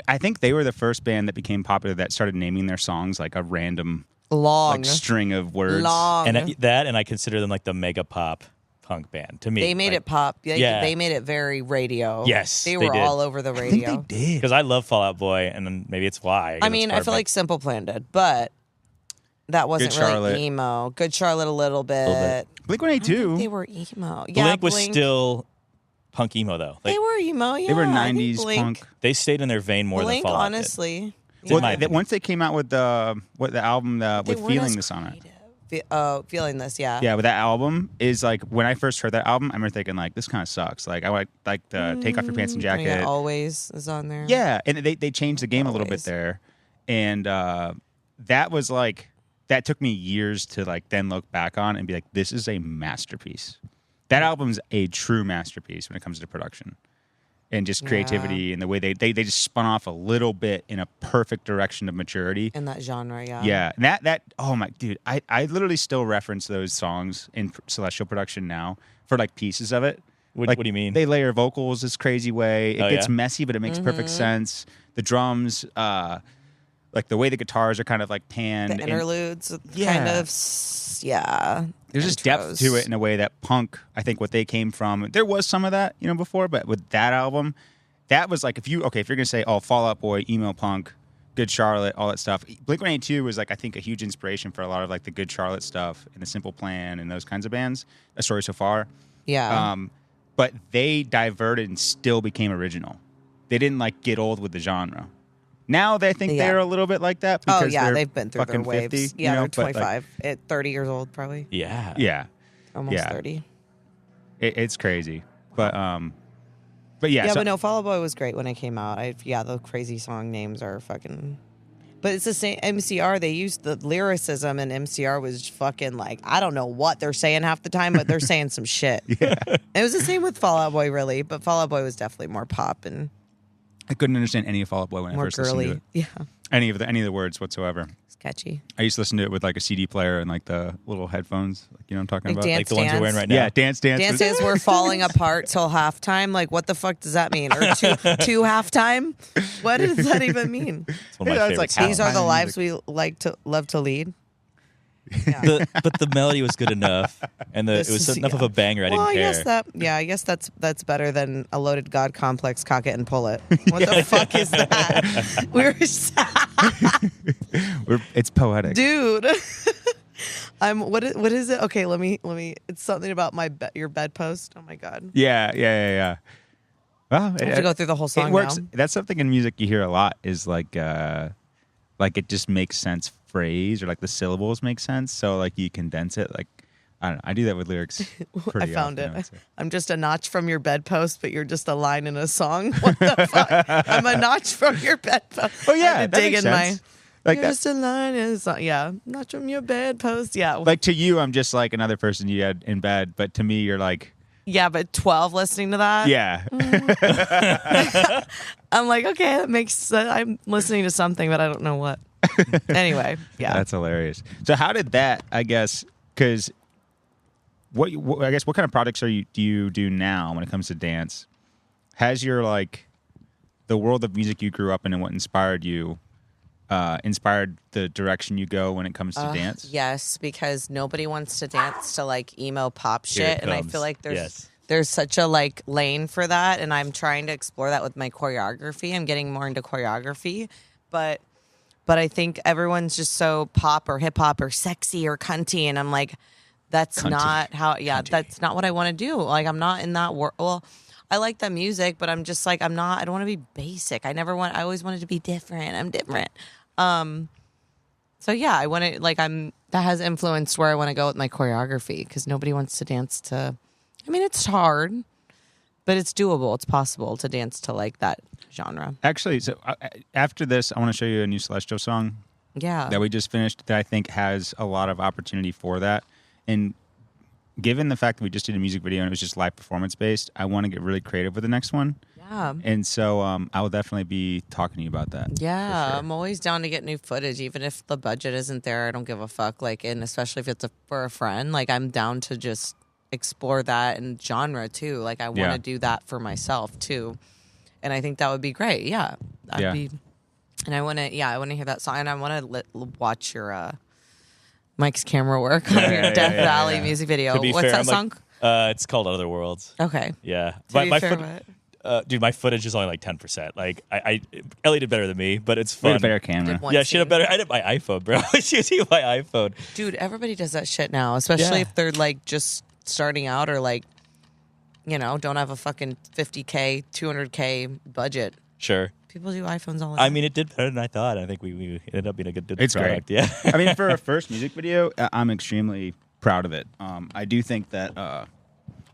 I think they were the first band that became popular that started naming their songs like a random long string of words. And I consider them like the mega pop punk band to me. They made it pop. They made it very radio. Yes, they were did. all over the radio. I think they did because I love Fall Out Boy, and then maybe it's why. I mean, I feel like Simple Plan did, but that wasn't really emo. Good Charlotte a little bit. Blink-182. They were emo. Yeah, Blink was still punk emo though. They were emo. Yeah, they were 90s punk. They stayed in their vein more than Fall Out honestly. did. Well, once they came out with the album with Feeling This on it. Feeling This, yeah. Yeah, but that album is like when I first heard that album, I remember thinking like this kind of sucks. Like I like the Take Off Your Pants and Jacket. Yeah, Always is on there. Yeah, and they changed the game a little bit there, and that was like that took me years to like then look back on and be like, this is a masterpiece. That album's a true masterpiece when it comes to production and just creativity and the way they just spun off a little bit in a perfect direction of maturity in that genre. Yeah, and that oh my dude, I literally still reference those songs in Celestial production now for like pieces of it. What do you mean? They layer vocals this crazy way. It gets messy, but it makes perfect sense. The drums, like the way the guitars are kind of like panned. The interludes, kind of, There's just depth to it in a way that punk, I think what they came from, there was some of that, before, but with that album, that was like, if you're going to say, Fall Out Boy, emo punk, Good Charlotte, all that stuff, Blink-182 was like, I think a huge inspiration for a lot of like the Good Charlotte stuff and the Simple Plan and those kinds of bands, A Story So Far. Yeah. But they diverted and still became original. They didn't like get old with the genre. Now they think they're a little bit like that because they've been through their waves. 50, they're 25 at 30 years old probably. Yeah. Almost 30. It's crazy. But yeah. But no, Fall Out Boy was great when it came out. The crazy song names are fucking. But it's the same MCR. They used the lyricism, and MCR was fucking like, I don't know what they're saying half the time, but they're saying some shit. Yeah. It was the same with Fall Out Boy, really, but Fall Out Boy was definitely more pop and. I couldn't understand any of Fall Out Boy when I first listened to it. Yeah. any of the words whatsoever. It's catchy. I used to listen to it with like a CD player and like the little headphones. Like, you know what I'm talking Like about? Dance Like the ones you're wearing right now. Yeah, dance. Dance Dance, we're falling apart till halftime. Like, what the fuck does that mean? Or two halftime? What does that even mean? It's one of my Yeah, it's favorite like songs. These are the Halftime lives we love to lead. But the melody was good enough, and it was enough of a banger. I didn't care. I guess that's better than a loaded God complex. Cock it and pull it. What the fuck is that? It's poetic. Dude. What is it? Okay, let me. It's something about your bedpost. Oh my god. Yeah. Well, I have to go through the whole song it works. now. That's something in music you hear a lot is like it just makes sense phrase or like the syllables make sense. So like you condense it. Like I don't know. I do that with lyrics. I found often, I would it. say. I'm just a notch from your bedpost, but you're just a line in a song. What the fuck? I'm a notch from your bedpost. Oh yeah, I had to that dig makes in sense. You're just a line in a song. Yeah, notch from your bedpost. Yeah. Like to you, I'm just like another person you had in bed, but to me, you're like, Yeah, but 12 listening to that. yeah. I'm like, okay, that makes sense. I'm listening to something, but I don't know what. Anyway, yeah. That's hilarious. So how did that? I guess because what kind of projects do you do now when it comes to dance? Has your like the world of music you grew up in and what inspired you inspired the direction you go when it comes to dance? Yes, because nobody wants to dance to like emo pop Here it shit, and I comes. feel like Yes. there's such a like lane for that, and I'm trying to explore that with my choreography. I'm getting more into choreography, but I think everyone's just so pop or hip hop or sexy or cunty, and I'm like, that's Cunty. not how. Yeah, Cunty. that's not what I want to do. Like, I'm not in that world. Well, I like that music, but I'm just like, I'm not. I don't want to be basic. I always wanted to be different. I'm different. So yeah, I want to that has influenced where I want to go with my choreography because nobody wants to dance to. I mean, it's hard, but it's doable. It's possible to dance to like that genre. Actually, so after this, I want to show you a new Celestial song Yeah. that we just finished that I think has a lot of opportunity for that. And given the fact that we just did a music video and it was just live performance based, I want to get really creative with the next one. Yeah. And so I will definitely be talking to you about that. Yeah, for sure. I'm always down to get new footage, even if the budget isn't there. I don't give a fuck. Like, and especially if it's for a friend, like I'm down to just explore that and genre too. Like, I want to Yeah. do that for myself too, and I think that would be great. Yeah, that'd Yeah. be. And I want to hear that song, and I want to watch your Mike's camera work on your Death Valley music video. To be What's fair, that I'm song? It's called Other Worlds. Okay. Yeah, To be fair, dude, my footage is only like 10%. Like Ellie did better than me, but it's We had fun. a better camera. One Yeah, she had a scene. better. I did my iPhone, bro. She was using my iPhone. Dude, everybody does that shit now, especially Yeah. if they're like just starting out or like, don't have a fucking 50K, 200K budget. Sure. People do iPhones all the time. I mean, it did better than I thought. I think we ended up being a good It's product. great. Yeah. I mean, for a first music video, I'm extremely proud of it. I do think that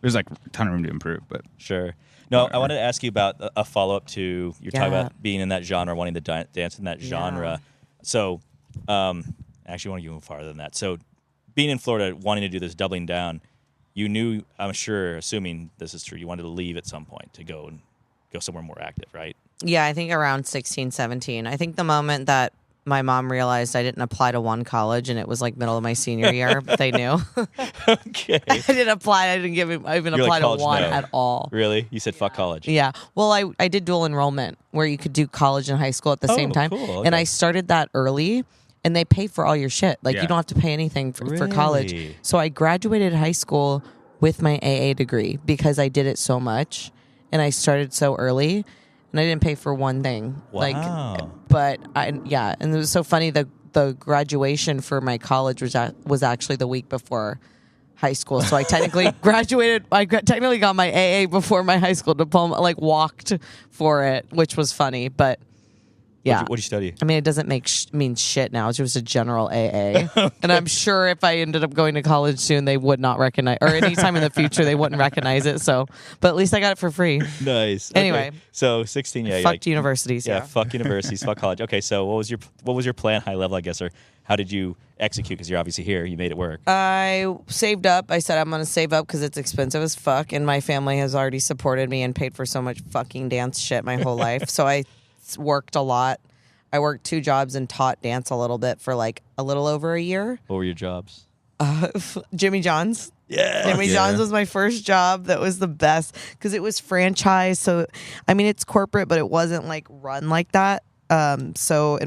there's like a ton of room to improve, but Sure. No, I wanted to ask you about a follow up to you're talking Yeah. about being in that genre, wanting to dance in that genre. So, actually, I want to go farther than that. So, being in Florida, wanting to do this doubling down, you knew, I'm sure, assuming this is true, you wanted to leave at some point to go somewhere more active, right? Yeah, I think around 16, 17. I think the moment that my mom realized I didn't apply to one college and it was like middle of my senior year, they knew. Okay. I didn't apply. I didn't even You're apply like, to college, one no. at all. Really? You said fuck college. Yeah. Well, I did dual enrollment where you could do college and high school at the same time. Cool. And Okay. I started that early and they pay for all your shit. Like Yeah. you don't have to pay anything for college. Really? So I graduated high school with my AA degree because I did it so much and I started so early and I didn't pay for one thing. Wow. But and it was so funny. The graduation for my college was actually the week before high school. So I technically graduated. I technically got my AA before my high school diploma. Like walked for it, which was funny. But yeah, What'd you study? I mean, it doesn't mean shit now. It's just a general AA. And I'm sure if I ended up going to college soon, they would not recognize, or anytime in the future, they wouldn't recognize it. So, but at least I got it for free. Nice. Anyway. Okay. So 16, yeah. you're Fucked like, universities. yeah, Yeah. fuck universities, fuck college. Okay, so what was your plan, high level, I guess, or how did you execute? Because you're obviously here, you made it work. I saved up. I said I'm going to save up because it's expensive as fuck, and my family has already supported me and paid for so much fucking dance shit my whole life. So I worked a lot. I worked 2 jobs and taught dance a little bit for like a little over a year. What were your jobs? Jimmy John's. Yeah. Jimmy John's was my first job. That was the best because it was franchise. So, I mean, it's corporate, but it wasn't like run like that. And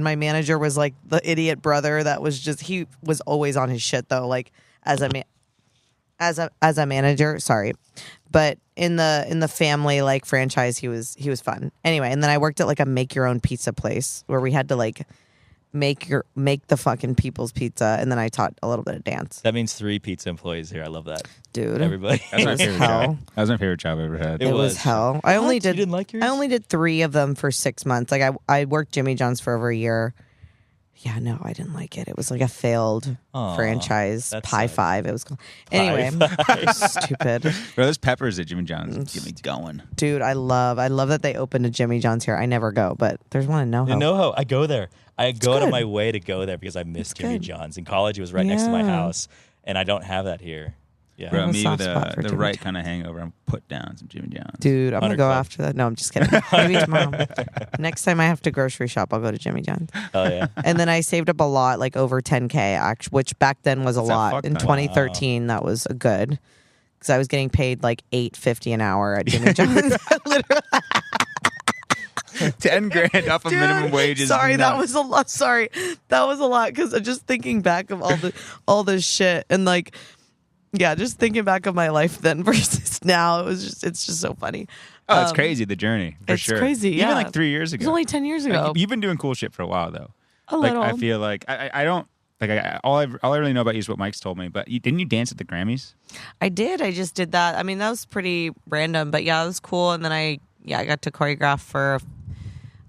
my manager was like the idiot brother that was just, he was always on his shit though. Like as a manager, sorry. But in the family like franchise, he was fun. Anyway, and then I worked at like a make your own pizza place where we had to like make the fucking people's pizza, and then I taught a little bit of dance. That means 3 pizza employees here. I love that. Dude. Everybody. That's my was favorite hell. job. That was my favorite job I ever had. It was hell. I only did. You didn't like yours? I only did 3 of them for 6 months. Like I worked Jimmy John's for over a year. Yeah, no, I didn't like it. It was like a failed franchise. that Pie sucks. 5. It was called. Anyway, stupid. Bro, those peppers at Jimmy John's get me going. Dude, I love that they opened a Jimmy John's here. I never go, but there's one in NoHo. In NoHo, I go there. I go out of good. my way to go there because I miss Jimmy good. John's. In college, it was right next to my Yeah. house, and I don't have that here. Yeah. Bro, have a me soft with spot for the Jimmy right John's. kind of hangover, I'm put down some Jimmy John's. Dude, I'm going to 100 go Club. after that. No, I'm just kidding. Maybe tomorrow. Next time I have to grocery shop, I'll go to Jimmy John's. Oh yeah. And then I saved up a lot, like over 10K, which back then was a That's a lot. fuck In ton. 2013, that was a good. Because I was getting paid like $8.50 an hour at Jimmy John's. Literally. 10 grand off of minimum wage is Sorry, that nuts. was a lot. Sorry, that was a lot because just thinking back of all this shit and like, yeah, just thinking back of my life then versus now, it's just so funny. Oh, it's crazy, the journey, for it's sure. crazy, yeah. Even like 3 years It ago. was only 10 years ago. Like, you've been doing cool shit for a while, though. A Like, little. I feel like, I don't, like, all I really know about you is what Mike's told me, but didn't you dance at the Grammys? I did. I just did that. I mean, that was pretty random, but yeah, it was cool. And then I got to choreograph for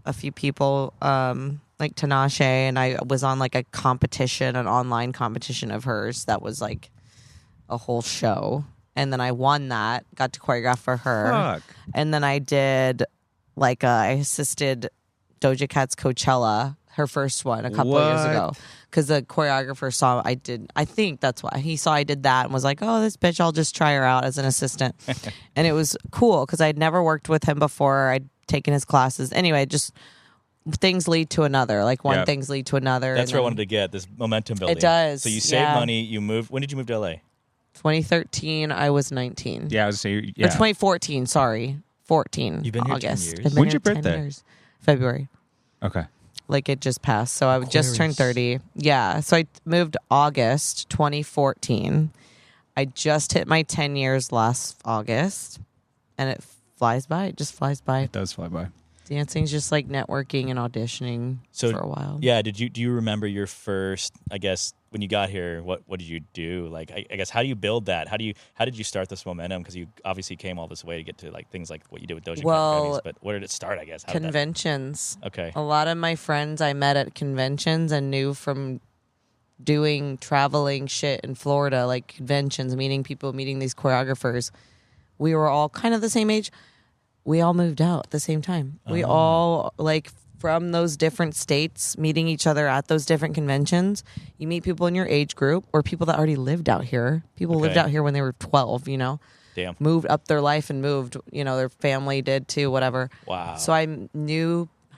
a few people, like Tinashe, and I was on like a competition, an online competition of hers that was like a whole show. And then I won that, got to choreograph for her. Fuck. And then I did like I assisted Doja Cat's Coachella, her first one, a couple of years ago. Because the choreographer saw I think that's why. He saw I did that and was like, oh, this bitch, I'll just try her out as an assistant. And it was cool because I'd never worked with him before. I'd taken his classes. Anyway, just things lead to another. Like one Yep. things lead to another. That's and where I then wanted to get this momentum building. It does, So you saved yeah. money. You moved. When did you move to LA? 2013, I was 19. Yeah, I was saying, Or yeah. 2014, sorry. 14. You've been here 10 August. years. I've been When's here your 10 birthday? years. February. Okay. Like it just passed. So I just turned Aquarius. 30. Yeah. So I moved August 2014. I just hit my 10 years last August. And it flies by. It just flies by. It does fly by. Dancing's just like networking and auditioning for a while. Yeah. Do you remember your first? I guess when you got here, what did you do? Like, I guess how do you build that? How did you start this momentum? Because you obviously came all this way to get to like things like what you did with Doja Cat. Well, But where did it start? I guess how did that- Conventions. Okay. A lot of my friends I met at conventions and knew from doing traveling shit in Florida, like conventions, meeting people, meeting these choreographers. We were all kind of the same age. We all moved out at the same time. We all, like, from those different states, meeting each other at those different conventions. You meet people in your age group or people that already lived out here. People lived Okay. out here when they were 12, you know. Damn. Moved up their life and moved, you know, their family did too, whatever. Wow. So I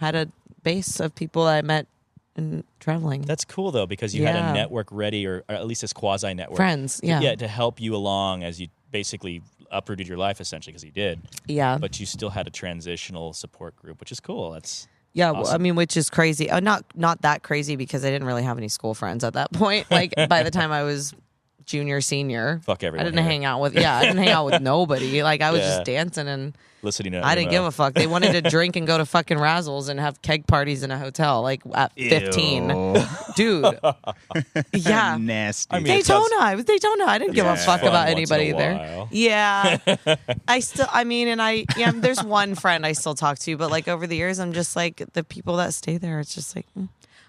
had a base of people I met in traveling. That's cool though, because you had Yeah. a network ready, or at least this quasi network. Friends, yeah. Yeah, to help you along as you basically uprooted your life essentially, because you did. Yeah. But you still had a transitional support group, which is cool. That's Yeah, well, I awesome. mean, which is crazy. Not that crazy because I didn't really have any school friends at that point. Like by the time I was junior, senior, Fuck everyone I didn't here. hang out with. Yeah, I didn't hang out with nobody. Like I was Yeah. just dancing and listening to I didn't give a fuck. They wanted to drink and go to fucking Razzles and have keg parties in a hotel. Like at 15, dude. Yeah. Nasty. I mean, Daytona. I was Daytona. I didn't give a Yeah. fuck Fun about once in a anybody there. while. Yeah. There's one friend I still talk to, but like over the years, I'm just like the people that stay there. It's just like,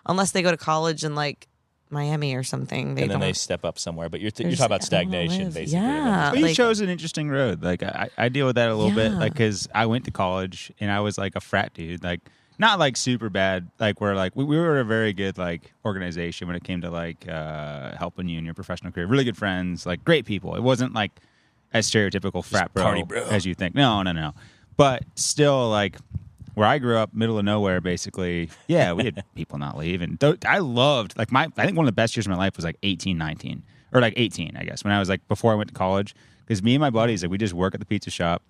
unless they go to college in like Miami or something, and then don't. they step up somewhere. But you're They're talking just about like, I don't wanna stagnation, live. basically. Yeah. But you like- chose an interesting road. Like I deal with that a little bit, Yeah. like because I went to college and I was like a frat dude, like not like super bad, like where like we were a very good like organization when it came to like helping you in your professional career. Really good friends, like great people. It wasn't like as stereotypical frat party bro. as you think. No. But still, like where I grew up, middle of nowhere, basically. Yeah, we had people not leave, and I loved like I think one of the best years of my life was like 18, 19, or like 18, I guess, when I was like before I went to college, because me and my buddies like we just work at the pizza shop,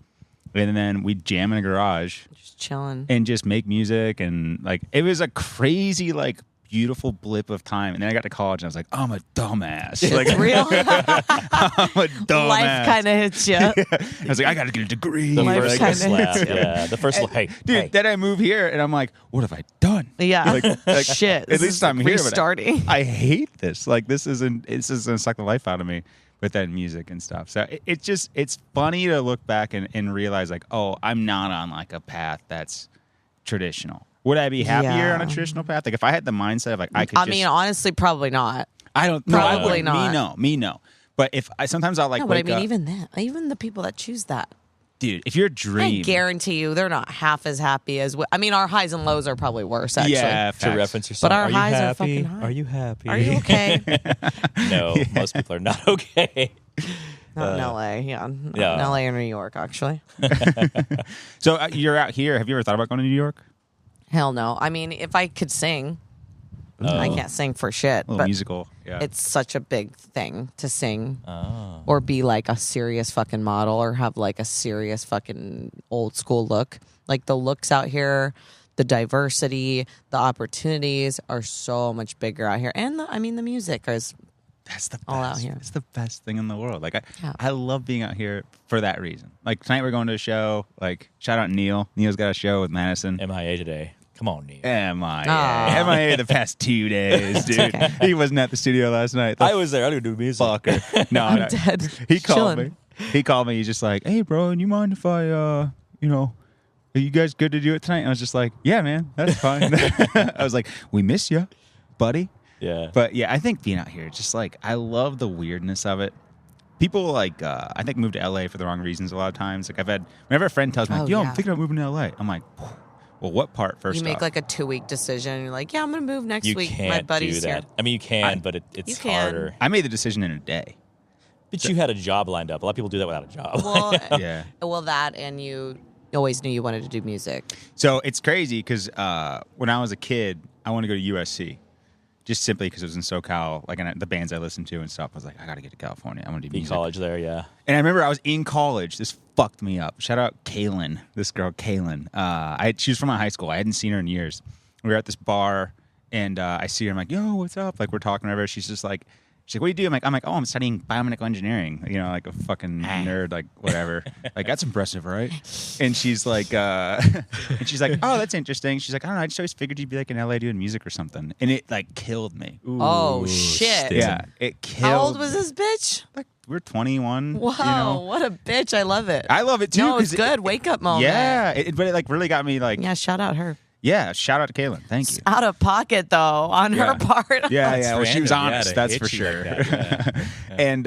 and then we jam in a garage, Just chilling. and just make music, and like it was a crazy like beautiful blip of time. And then I got to college and I was like, I'm a dumbass. Like It's real. I'm a dumbass. Life kind of hits you. I was like, I got to get a degree. The Life first kinda slap. hits you. Yeah, the first. Hey, Dude, hey. then I move here and I'm like, what have I done? Yeah. Like, Shit. At this least is I'm here. But restarting. I hate this. Like this is gonna suck the life out of me with that music and stuff. So it's funny to look back and realize like, oh, I'm not on like a path that's traditional. Would I be happier Yeah. on a traditional path? Like if I had the mindset of like I could. I mean, honestly, probably not. I don't. No, I probably wouldn't. not. Me no. But if I sometimes I'll like No, but I wake mean, up, even that, even the people that choose that, dude. If your I dream, guarantee you, they're not half as happy as. I mean, our highs and lows are probably worse. Actually, yeah, To facts. reference your song, But our are you highs are happy? fucking high. Are you happy? Are you okay? No, most people are not okay. Not in L.A. Yeah, not yeah. in L.A. or New York. Actually, So you're out here. Have you ever thought about going to New York? hell no. I mean, if I could sing, I can't sing for shit. A little But musical. Yeah. it's such a big thing to sing Oh. or be like a serious fucking model or have like a serious fucking old school look. Like the looks out here, the diversity, the opportunities are so much bigger out here. And the music is That's the best. all out here. It's the best thing in the world. Like Yeah. I love being out here for that reason. Like tonight we're going to a show. Like shout out Neil. Neil's got a show with Madison. MIA today. Come on, Neil. MIA. Aw. MIA the past 2 days, dude. okay. He wasn't at the studio last night. The I was there. I didn't do music. fucker. No, I'm no. dead. He called Chilling. me. He called me. He's just like, hey, bro, do you mind if I, are you guys good to do it tonight? And I was just like, yeah, man, that's fine. I was like, we miss you, buddy. Yeah. But yeah, I think being out here, just like, I love the weirdness of it. People like, I think move to LA for the wrong reasons a lot of times. Like whenever a friend tells me, Oh, yo, yeah. I'm thinking about moving to LA. I'm like, well, what part first You make off? like a 2-week decision. You're like, yeah, I'm gonna move next You week. can't My buddy's do that. here. I mean, you can, but You it's can. harder. I made the decision in a day. But you had a job lined up. A lot of people do that without a job. Well, Yeah. well, that and you always knew you wanted to do music. So it's crazy because when I was a kid, I wanted to go to USC. Just simply because it was in SoCal, like and the bands I listened to and stuff. I was like, I got to get to California. I want to do In music. college there, yeah. And I remember I was in college. This fucked me up. Shout out Kaylin, this girl Kaylin. She was from my high school. I hadn't seen her in years. We were at this bar, and I see her. I'm like, yo, what's up? Like we're talking to her. She's like, what do you do? I'm like, oh, I'm studying biomedical engineering. You know, like a fucking nerd, like whatever. Like that's impressive, right? And she's like, oh, that's interesting. She's like, I don't know. I just always figured you'd be like in LA doing music or something. And it like killed me. Oh, shit. stinks. Yeah, it killed. How old was this bitch? Like we're 21. Wow, You know? what a bitch! I love it. I love it too. No, it's 'cause good. Wake up moment. Yeah, but it like really got me like. Yeah, shout out her. Yeah, shout out to Kaylin. Thank you. Out of pocket though on Yeah. her part. Yeah, That's yeah. Well, she was random, yeah, honest. to That's hit for you sure. like that, yeah. And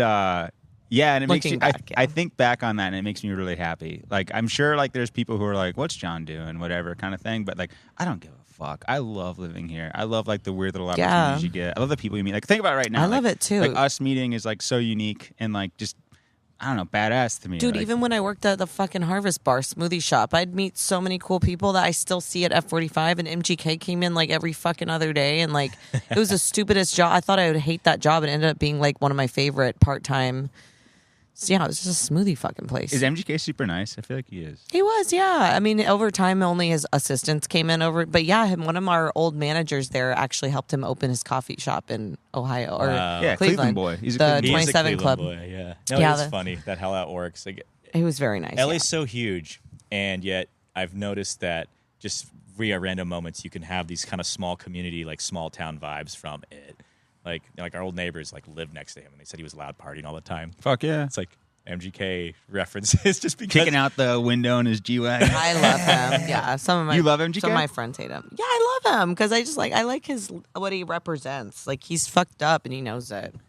yeah, and it makes Looking you. back, yeah. I think back on that, and it makes me really happy. Like I'm sure, like there's people who are like, "What's John doing?" Whatever kind of thing. But like, I don't give a fuck. I love living here. I love like the weird little opportunities Yeah. you get. I love the people you meet. Like think about it right now. I love like, it, too. Like us meeting is like so unique and like just I don't know, badass to me. Dude, like, even when I worked at the fucking Harvest Bar smoothie shop, I'd meet so many cool people that I still see at F45, and MGK came in like every fucking other day, and like it was the stupidest job. I thought I would hate that job, and it ended up being like one of my favorite part-time. So yeah, it was just a smoothie fucking place. is MGK super nice? I feel like he is. He was, yeah. I mean, over time, only his assistants came in over. But yeah, one of our old managers there actually helped him open his coffee shop in Ohio or Wow. Yeah, Cleveland boy. He's a the Cleveland boy. He is a 27 Cleveland Club. boy, yeah. No, Yeah, it's the- funny that how that works. Like, He was very nice. LA's yeah. so huge, and yet I've noticed that just via random moments, you can have these kind of small community, like small town vibes from it. Like our old neighbors like lived next to him, and they said he was loud partying all the time. Fuck yeah. It's like MGK references just because Kicking out the window in his G-Wagon. I love him. Yeah, some of my You love MGK? Some of my friends hate him. Yeah, I love him because I like his what he represents. Like he's fucked up and he knows it. And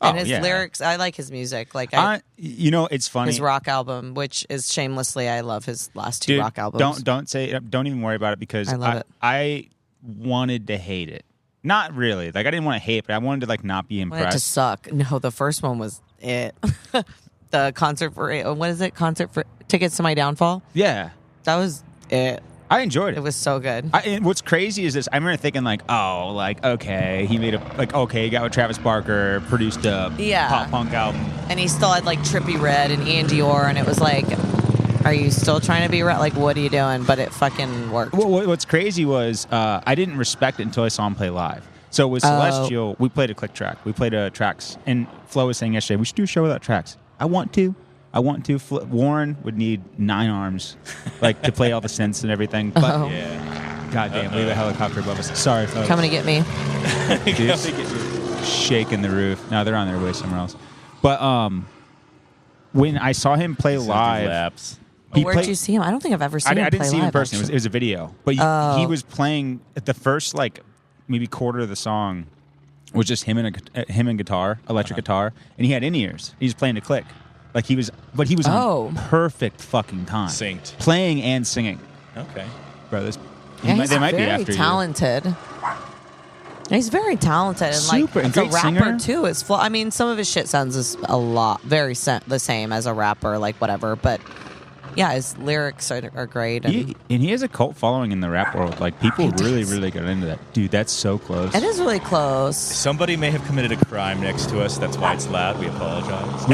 Oh, his yeah. lyrics, I like his music. Like It's funny. his rock album, which is shamelessly, I love his last two Dude, rock albums. don't even worry about it because I love it. I wanted to hate it. Not really. Like I didn't want to hate, but I wanted to like not be I wanted it to impressed. suck. No, the first one was it. The concert for what is it? Concert for Tickets to My Downfall. Yeah. That was it. I enjoyed it. It was so good. And what's crazy is this. I remember thinking like, oh, like okay, he got with Travis Barker, produced a pop punk album, and he still had like Trippie Redd and Ian Dior, and it was like, are you still trying to be like, what are you doing? But it fucking worked. What's crazy was I didn't respect it until I saw him play live. So with Celestial, we played a click track. We played tracks, and Flo was saying yesterday we should do a show without tracks. I want to. Warren would need 9 arms, like to play all the synths and everything. But goddamn, we have a helicopter above us. Sorry, folks. Coming to get me. Shaking the roof. No, they're on their way somewhere else. But when I saw him play live, where'd you see him? I don't think I've ever seen him play live. I didn't see him in person. It was a video. But he was playing at the first like maybe quarter of the song was just him and guitar, electric guitar, and he had in-ears. He was playing a click. Like he was on perfect fucking time. Synced. Playing and singing. Okay. Bro, they might be after talented. He's very talented. And super, like, and great as a rapper, singer. too. I mean, some of his shit sounds a lot, the same as a rapper, like whatever. But yeah, his lyrics are great. And he has a cult following in the rap world. Like, people really get into that. Dude, that's so close. It is really close. Somebody may have committed a crime next to us. That's why it's loud. We apologize.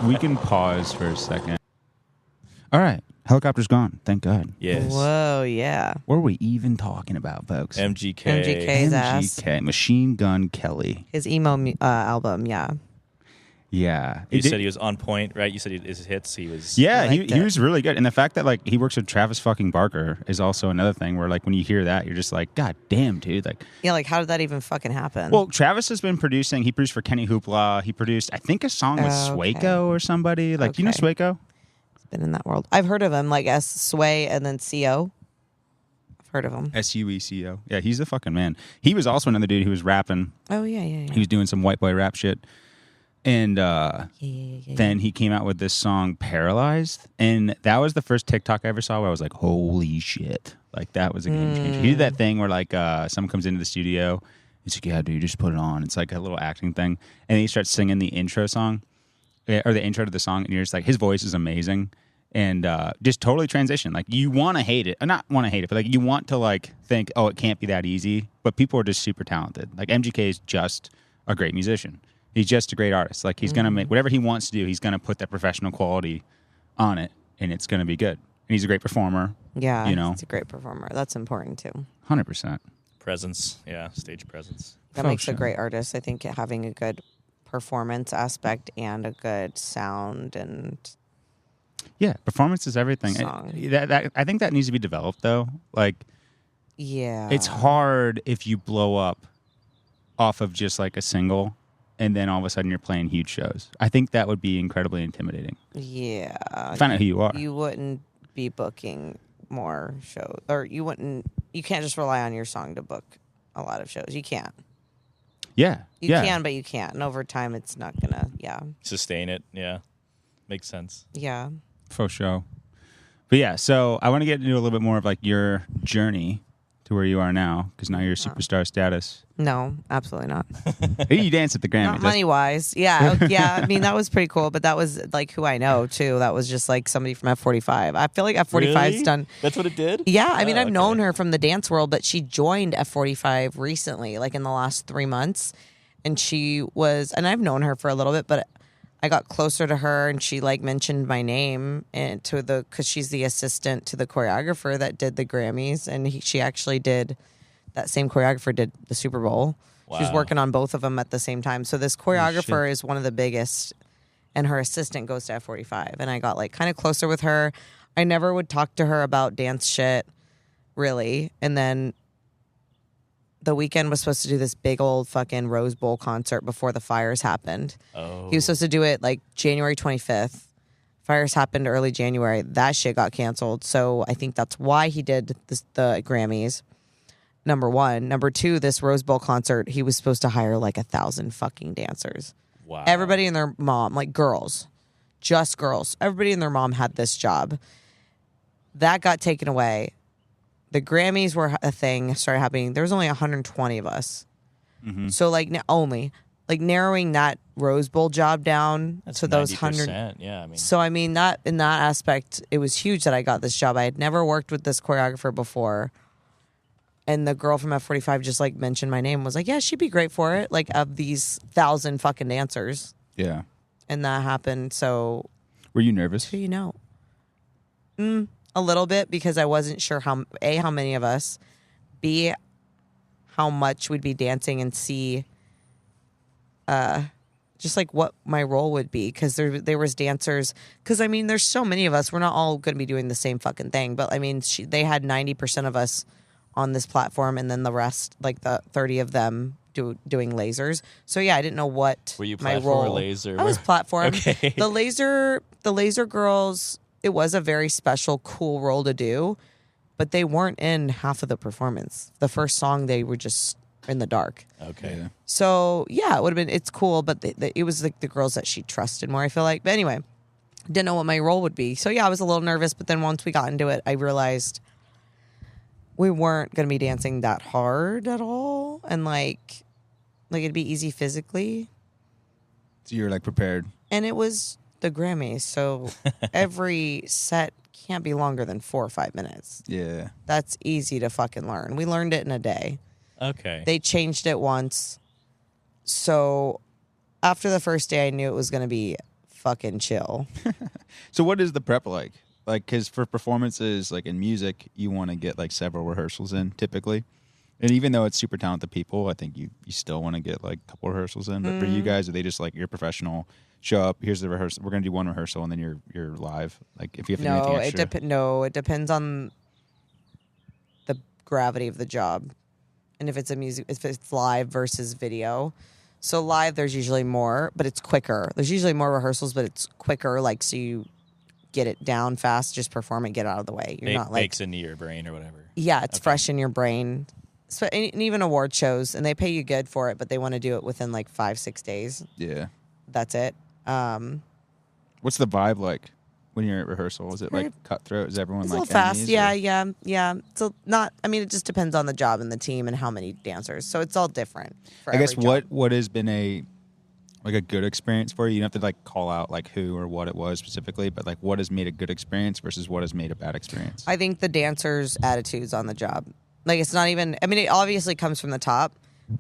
We can pause for a second. All right. Helicopter's gone. Thank God. Yes. Whoa, yeah. What are we even talking about, folks? MGK's ass. Machine Gun Kelly. His emo album, yeah. Yeah. You said he was on point, right? You said his hits, he was... Yeah, he was really good. And the fact that, like, he works with Travis fucking Barker is also another thing where, like, when you hear that, you're just like, God damn, dude. Like, yeah, like, how did that even fucking happen? Well, Travis has been producing. He produced for Kenny Hoopla. He produced, I think, a song with Swayco or somebody. Like, you know Swayco? He's been in that world. I've heard of him, like Sway and then C-O. I've heard of him. Sueco. Yeah, he's the fucking man. He was also another dude who was rapping. Oh, yeah. He was doing some white boy rap shit. And then he came out with this song, Paralyzed. And that was the first TikTok I ever saw where I was like, holy shit. Like, that was a game changer. He did that thing where, like, someone comes into the studio. He's like, yeah, dude, just put it on. It's like a little acting thing. And then he starts singing the intro song, or the intro to the song. And you're just like, his voice is amazing. And just totally transition. Like, you want to hate it. Not want to hate it, but, like, you want to, like, think, oh, it can't be that easy. But people are just super talented. Like, MGK is just a great musician. He's just a great artist. Like, he's going to make whatever he wants to do, he's going to put that professional quality on it, and it's going to be good. And he's a great performer. Yeah, you know? He's a great performer. That's important, too. 100%. Presence. Yeah, stage presence. That makes a great artist. I think having a good performance aspect and a good sound and... Yeah, performance is everything. I think that needs to be developed, though. Like, yeah, it's hard if you blow up off of just, like, a single... and then all of a sudden you're playing huge shows. I think that would be incredibly intimidating. Yeah. Find out who you are. You wouldn't be booking more shows. Or you can't just rely on your song to book a lot of shows. You can't. Yeah. You can, but you can't. And over time, it's not going to, sustain it. Yeah. Makes sense. Yeah. For sure. But yeah, so I want to get into a little bit more of like your journey to where you are now, because now you're superstar status. No, absolutely not. You danced at the Grammys. Not money-wise. Yeah. I mean, that was pretty cool, but that was like who I know, too. That was just like somebody from F45. I feel like F45's done... That's what it did? Yeah. I mean, I've known her from the dance world, but she joined F45 recently, like in the last 3 months. And she was... And I've known her for a little bit, but I got closer to her and she like mentioned my name and because she's the assistant to the choreographer that did the Grammys. And she actually did... That same choreographer did the Super Bowl. Wow. She was working on both of them at the same time. So this choreographer is one of the biggest, and her assistant goes to F45. And I got like kind of closer with her. I never would talk to her about dance shit, really. And then the Weeknd was supposed to do this big old fucking Rose Bowl concert before the fires happened. Oh. He was supposed to do it like January 25th. Fires happened early January. That shit got canceled. So I think that's why he did the Grammys. Number one. Number two, this Rose Bowl concert, he was supposed to hire like 1,000 fucking dancers. Wow. Everybody and their mom, like girls, just girls. Everybody and their mom had this job. That got taken away. The Grammys were a thing, started happening. There was only 120 of us. Mm-hmm. So like only like narrowing that Rose Bowl job down That's to those 90%. Yeah, I mean, So I mean that in that aspect, it was huge that I got this job. I had never worked with this choreographer before, and the girl from F45 just like mentioned my name, was like, yeah, she'd be great for it. Like of these 1,000 fucking dancers, Yeah. and that happened. So Were you nervous? who you know, a little bit because I wasn't sure how many of us, B, how much we'd be dancing, and C, just like what my role would be, because there was dancers, because I mean there's so many of us, we're not all going to be doing the same fucking thing, but I mean they had 90% of us on this platform, and then the rest, like the 30 of them doing lasers. So yeah, I didn't know what were you my platform role. or laser? I was platform. Okay. The laser girls, it was a very special, cool role to do, but they weren't in half of the performance. The first song, they were just in the dark. Okay. Yeah. So yeah, it would have been. It's cool, but it was like the girls that she trusted more, I feel like. But anyway, didn't know what my role would be. So yeah, I was a little nervous. But then once we got into it, I realized we weren't going to be dancing that hard at all, and like it'd be easy physically. So you're like prepared. And it was the Grammys, so every set can't be longer than 4 or 5 minutes. Yeah. That's easy to fucking learn. We learned it in a day. Okay. They changed it once. So after the first day, I knew it was going to be fucking chill. So what is the prep like? Like, because for performances, like in music, you want to get like several rehearsals in typically. And even though it's super talented people, I think you still want to get like a couple rehearsals in. But for you guys, are they just like, you're professional, show up, here's the rehearsal, we're going to do one rehearsal, and then you're live? Like if you have to do anything extra? It depends on the gravity of the job. And if it's live versus video. So live, there's usually more, but it's quicker. There's usually more rehearsals, but it's quicker. Like, so you get it down fast, just perform it, get it out of the way. You're not like bakes into your brain or whatever. Yeah, it's fresh in your brain. So and even award shows, and they pay you good for it, but they want to do it within like 5-6 days. Yeah. That's it. What's the vibe like when you're at rehearsal? Is it like cutthroat? Is everyone It's like a little fast. enemies, Yeah. So it just depends on the job and the team and how many dancers. So it's all different. I guess what has been a good experience for you? You don't have to like call out like who or what it was specifically, but like what has made a good experience versus what has made a bad experience? I think the dancers' attitudes on the job. Like, it's not even, I mean, it obviously comes from the top,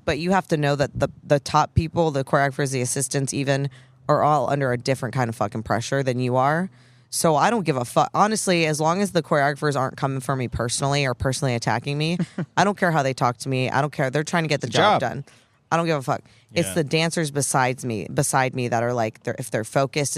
but you have to know that the top people, the choreographers, the assistants even, are all under a different kind of fucking pressure than you are. So I don't give a fuck. Honestly, as long as the choreographers aren't coming for me personally or personally attacking me, I don't care how they talk to me. I don't care. They're trying to get the job done. I don't give a fuck. Yeah. It's the dancers beside me that are like, if they're focused,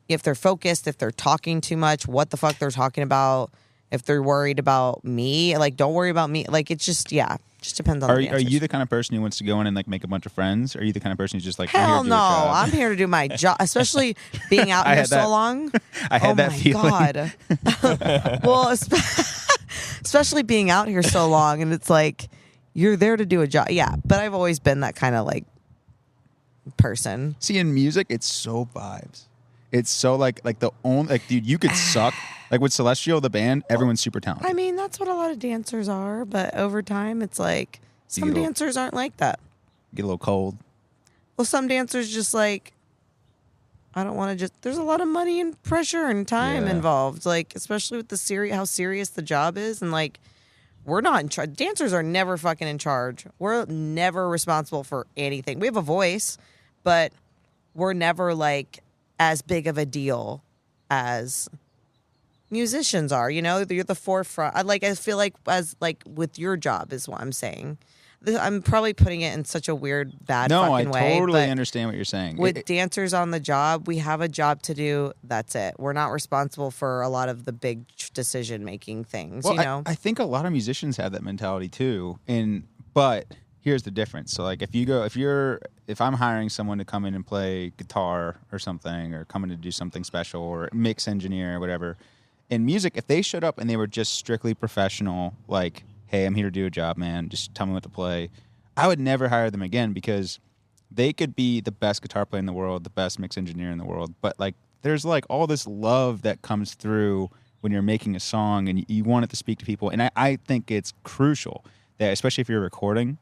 if they're talking too much, what the fuck they're talking about. If they're worried about me, like, don't worry about me. Like, it's just, just depends on the dancers. Are you the kind of person who wants to go in and like make a bunch of friends? Or are you the kind of person who's just like, hell I'm here to do no, a job? I'm here to do my job, especially being out here so long. I had that feeling. God. Well, especially being out here so long, and it's like, you're there to do a job. Yeah, but I've always been that kind of like person. See, in music, it's so vibes. It's so like the only, like, dude, you could suck. Like with Celestial, the band, everyone's super talented. I mean, that's what a lot of dancers are, but over time, it's like some dancers aren't like that. Get a little cold. Well, some dancers just like, I don't want to just, there's a lot of money and pressure and time involved, like, especially with how serious the job is. And like, we're not in charge. Dancers are never fucking in charge. We're never responsible for anything. We have a voice, but we're never like as big of a deal as musicians are. You know, you're the forefront. I feel like as like with your job is what I'm saying. I'm probably putting it in such a weird, bad fucking way. No, I totally understand what you're saying. With dancers on the job, we have a job to do. That's it. We're not responsible for a lot of the big decision-making things, well, you know? I think a lot of musicians have that mentality too. But here's the difference. So like if I'm hiring someone to come in and play guitar or something, or come in to do something special, or mix engineer or whatever, in music, if they showed up and they were just strictly professional, like, hey, I'm here to do a job, man, just tell me what to play, I would never hire them again, because they could be the best guitar player in the world, the best mix engineer in the world, but like there's like all this love that comes through when you're making a song and you want it to speak to people. And I think it's crucial that, especially if you're recording,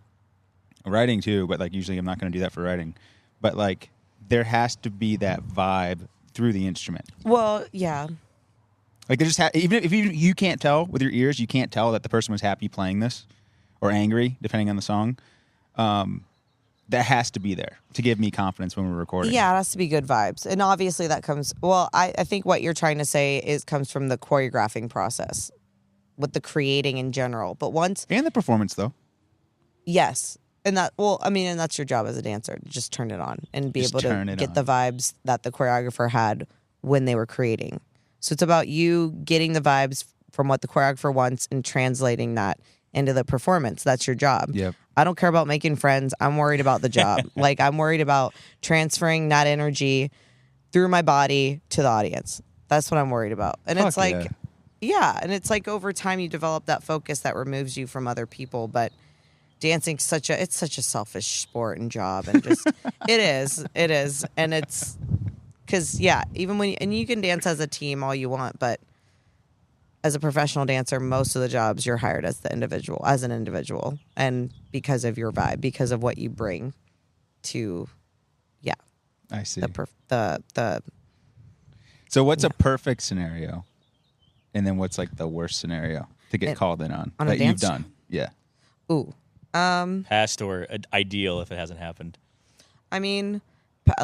writing too, but like usually I'm not going to do that for writing. But like there has to be that vibe through the instrument. Well, yeah. Like they just even if you can't tell with your ears, you can't tell that the person was happy playing this or angry, depending on the song. That has to be there to give me confidence when we're recording. Yeah, it has to be good vibes. And obviously that comes, well, I think what you're trying to say comes from the choreographing process with the creating in general. But once... And the performance, though. Yes. And and that's your job as a dancer, to just turn it on and be able to get the vibes that the choreographer had when they were creating. So it's about you getting the vibes from what the choreographer wants and translating that into the performance. That's your job. Yep. I don't care about making friends. I'm worried about the job. Like, I'm worried about transferring that energy through my body to the audience. That's what I'm worried about. And it's like, yeah. And it's like over time you develop that focus that removes you from other people. But dancing's such a selfish sport and job. And just, it is. And it's, because, yeah, even when, and you can dance as a team all you want, but as a professional dancer, most of the jobs you're hired as an individual, and because of your vibe, because of what you bring to, yeah. I see. So what's a perfect scenario, and then what's like the worst scenario to get called in on that you've done? Yeah. Ooh. Past or ideal if it hasn't happened. I mean,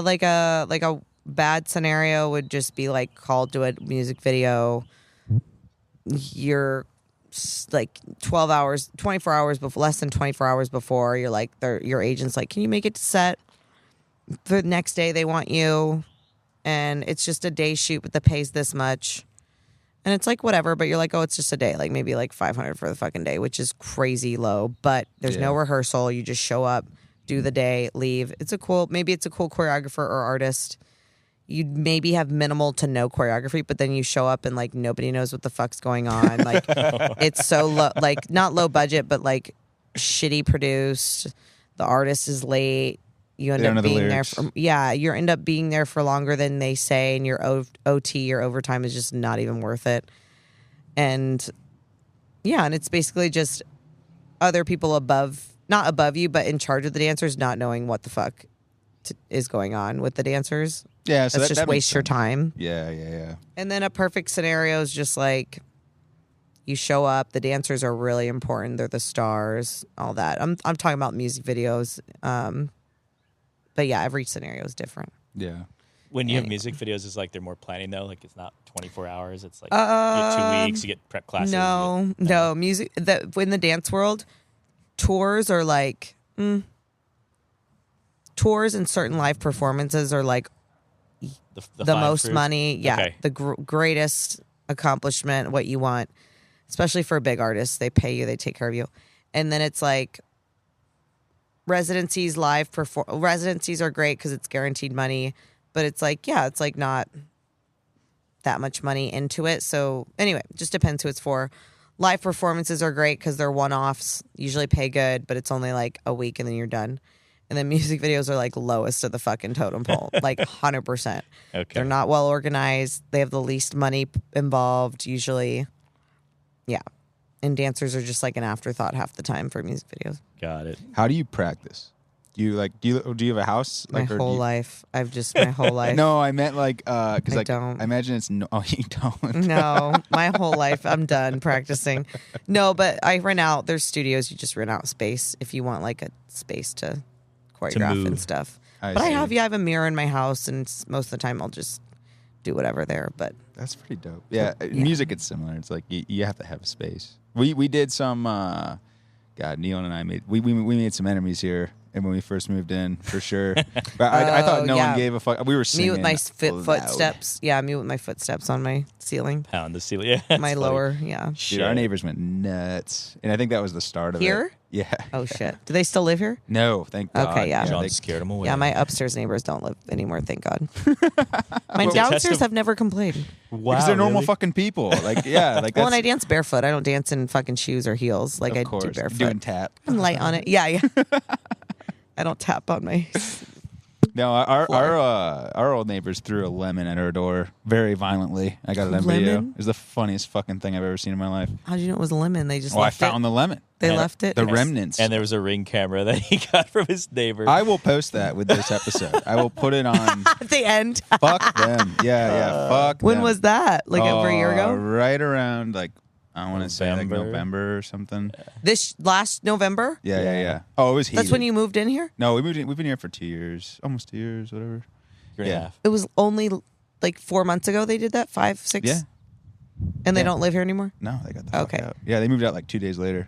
like a bad scenario would just be like called to a music video. You're like 12 hours, 24 hours before, less than 24 hours before, you're like, your agent's like, can you make it to set? The next day they want you, and it's just a day shoot, but the pay's this much. And it's like, whatever, but you're like, oh, it's just a day, like maybe like $500 for the fucking day, which is crazy low, but there's no rehearsal. You just show up, do the day, leave. Maybe it's a cool choreographer or artist. You maybe have minimal to no choreography, but then you show up and like nobody knows what the fuck's going on. Like it's so low, like not low budget, but like shitty produced. The artist is late. You end up being there you end up being there for longer than they say, and your OT, your overtime is just not even worth it. And yeah, and it's basically just other people not above you, but in charge of the dancers, not knowing what the fuck is going on with the dancers. Yeah, so that's just waste your time. Yeah. And then a perfect scenario is just like you show up. The dancers are really important. They're the stars. All that. I'm talking about music videos. But yeah, every scenario is different. Yeah. When you have music videos, it's like they're more planning though. Like it's not 24 hours. It's like you get 2 weeks. You get prep classes. No. Music in the dance world, tours are like tours and certain live performances are like the most fruit. Money. Yeah, okay. The greatest accomplishment, what you want, especially for a big artist. They pay you, they take care of you. And then it's like residencies, residencies are great because it's guaranteed money, but it's like, yeah, it's like not that much money into it. So anyway, just depends who it's for. Live performances are great because they're one-offs, usually pay good, but it's only like a week and then you're done. And then music videos are like lowest of the fucking totem pole, like 100%. Okay. They're not well organized. They have the least money involved usually. Yeah. And dancers are just like an afterthought half the time for music videos. Got it. How do you practice? Do you have a house? Like, my whole life. My whole life. No, I meant like, because I don't. I imagine it's oh, you don't. No, my whole life I'm done practicing. No, but I rent out. There's studios. You just rent out space if you want like a space to choreograph and stuff. I have a mirror in my house, and most of the time I'll just do whatever there. But that's pretty dope. Yeah, music it's similar. It's like you have to have a space. We did some. Neil and I made we made some enemies here, and when we first moved in, for sure. But I thought no one gave a fuck. We were singing. Me with my footsteps. Yeah, me with my footsteps on my ceiling. Pound the ceiling. Yeah, my lower. Yeah. Dude, our neighbors went nuts, and I think that was the start of it. Here? Yeah. Oh shit! Do they still live here? No, thank God. Okay, yeah. John scared them away. Yeah, my upstairs neighbors don't live anymore. Thank God. My downstairs have never complained. Wow, because they're normal fucking people. Like like. Well, and I dance barefoot. I don't dance in fucking shoes or heels. Like I do barefoot. Doing tap. I'm light on it. Yeah. I don't tap on my No, our old neighbors threw a lemon at our door very violently. I got it on video. Lemon? It was the funniest fucking thing I've ever seen in my life. How'd you know it was a lemon? They just Well, I left found it. the lemon. They And left it. The remnants. And there was a Ring camera that he got from his neighbor. I will post that with this episode. I will put it on. At the end. Fuck them. Yeah, fuck When them. was that? Like over a year ago? Right around, like, I want to say like November. November or something. This last November? Yeah. Oh, it was heated. That's when you moved in here? No, we've been here for 2 years. Almost 2 years, whatever. Year and a half. It was only like 4 months ago they did that? 5, 6? Yeah. And they Yeah. don't live here anymore? No, they got the fuck Okay. out. Yeah, they moved out like 2 days later.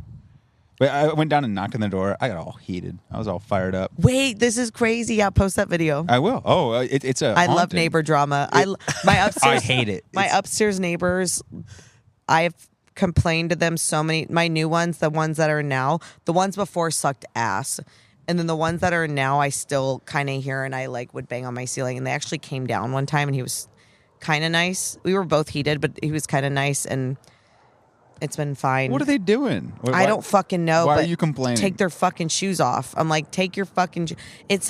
But I went down and knocked on the door. I got all heated. I was all fired up. Wait, this is crazy. Yeah, post that video. I will. Oh, it's a I love haunting. neighbor drama. My upstairs I hate it. My upstairs neighbors, I've complained to them so many. My new ones, the ones that are now, the ones before sucked ass. And then the ones that are now, I still kind of hear, and I like would bang on my ceiling. And they actually came down one time, and he was kind of nice. We were both heated, but he was kind of nice, and it's been fine. What are they doing? I don't fucking know. Why but are you complaining? Take their fucking shoes off. I'm like, take your fucking.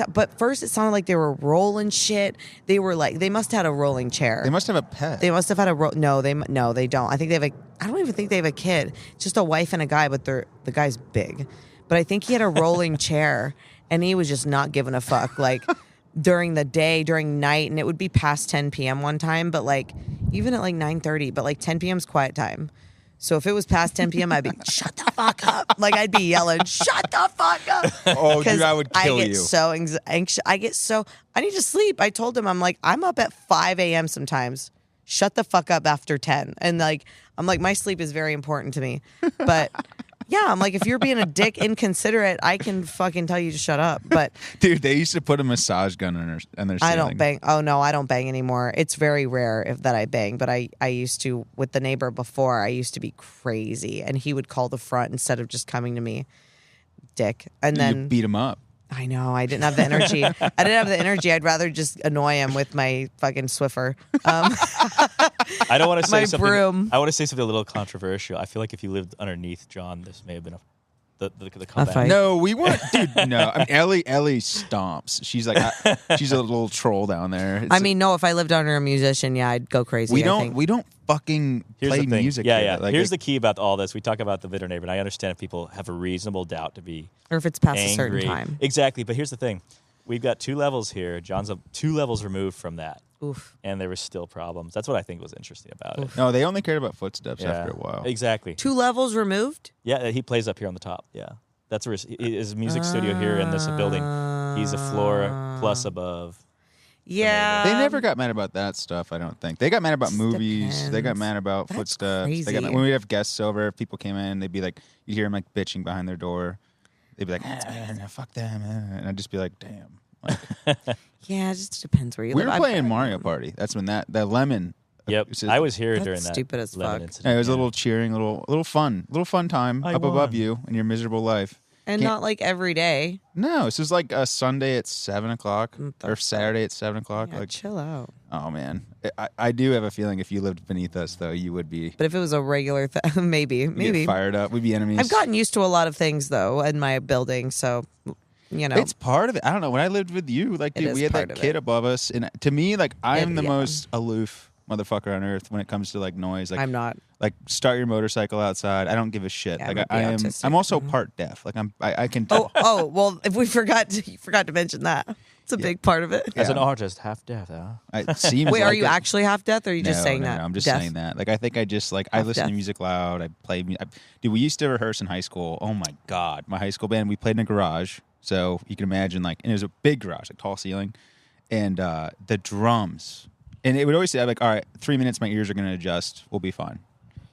But first it sounded like they were rolling shit. They were like, they must have had a rolling chair. They must have a pet. They must have had a no. They don't. I think they have a. I don't even think they have a kid. Just a wife and a guy, but the guy's big. But I think he had a rolling chair, and he was just not giving a fuck. Like during the day, during night, and it would be past 10 p.m. one time. But like even at like 9:30, but like 10 p.m.'s quiet time. So if it was past 10 p.m., I'd be, shut the fuck up. Like, I'd be yelling, shut the fuck up. Oh, dude, I would kill I get you. so anxious. I need to sleep. I told him, I'm like, I'm up at 5 a.m. sometimes. Shut the fuck up after 10. And like, I'm like, my sleep is very important to me. But yeah, I'm like, if you're being a dick, inconsiderate, I can fucking tell you to shut up. But Dude, they used to put a massage gun on their ceiling. I don't bang. Oh no, I don't bang anymore. It's very rare that I bang, but I used to with the neighbor before. I used to be crazy, and he would call the front instead of just coming to me, dick. And You then beat them up. I know I didn't have the energy. I didn't have the energy. I'd rather just annoy him with my fucking Swiffer. I don't want to say My something. broom. I want to say something a little controversial. I feel like if you lived underneath John, this may have been the comeback. fight. No, we weren't. Dude, no. I mean, Ellie stomps. She's like, she's a little troll down there. It's I mean, no. If I lived under a musician, yeah, I'd go crazy. we I don't. think. We don't fucking Here's play the thing. music. Yeah, here. yeah. Like, Here's the key about all this. We talk about the bitter neighbor, and I understand if people have a reasonable doubt to be or if it's past angry. a certain time. Exactly. But here's the thing. We've got 2 levels here. John's 2 levels removed from that. Oof. And there were still problems. That's what I think was interesting about it. No, they only cared about footsteps Yeah. after a while. Exactly. 2 levels removed. Yeah, he plays up here on the top. Yeah. That's where his music studio here in this building. He's a floor plus above. Yeah. They never got mad about that stuff. I don't think they got mad about Just movies. They got depends. mad about That's footsteps. They got crazy. mad, when we'd have guests over, if people came in, they'd be like, you'd hear them like bitching behind their door. They'd be like, fuck them, and I'd just be like, damn. Like, Yeah, it just depends where you we live. were playing Mario Party. That's when that lemon. Yep. it I was here That's during that. stupid as lemon fuck. incident. Yeah, it was a little cheering, little fun time I up above won. you in your miserable life. And Can't- not like every day. No, this was like a Sunday at 7:00 or Saturday at 7:00. Yeah, Like, chill out. oh man, I do have a feeling if you lived beneath us, though, you would be But if it was a regular thing, maybe. you'd get fired up. We'd be enemies. I've gotten used to a lot of things though in my building, so you know. It's part of it. I don't know. When I lived with you, like, It dude, is we had part that of kid it. above us, and to me, like, I am the Yeah. most aloof motherfucker on earth when it comes to like noise. Like, I'm not. like start your motorcycle outside. I don't give a shit. Yeah, like, I I might am. be autistic. I'm also Mhm. part deaf. Like, I can tell. Oh, well, if we forgot to mention that. It's a big part of it. As an Yeah. artist, half deaf, huh? It seems. Wait, are like you it. actually half deaf or are you just No, saying no, that? No, I'm just Deaf? saying that. Like, I think I just like I Half listen to deaf. music loud. I play. Dude, we used to rehearse in high school. Oh my god, my high school band. We played in a garage, so you can imagine like, and it was a big garage, like tall ceiling, and the drums. And it would always say, I'm like, all right, 3 minutes, my ears are going to adjust. We'll be fine.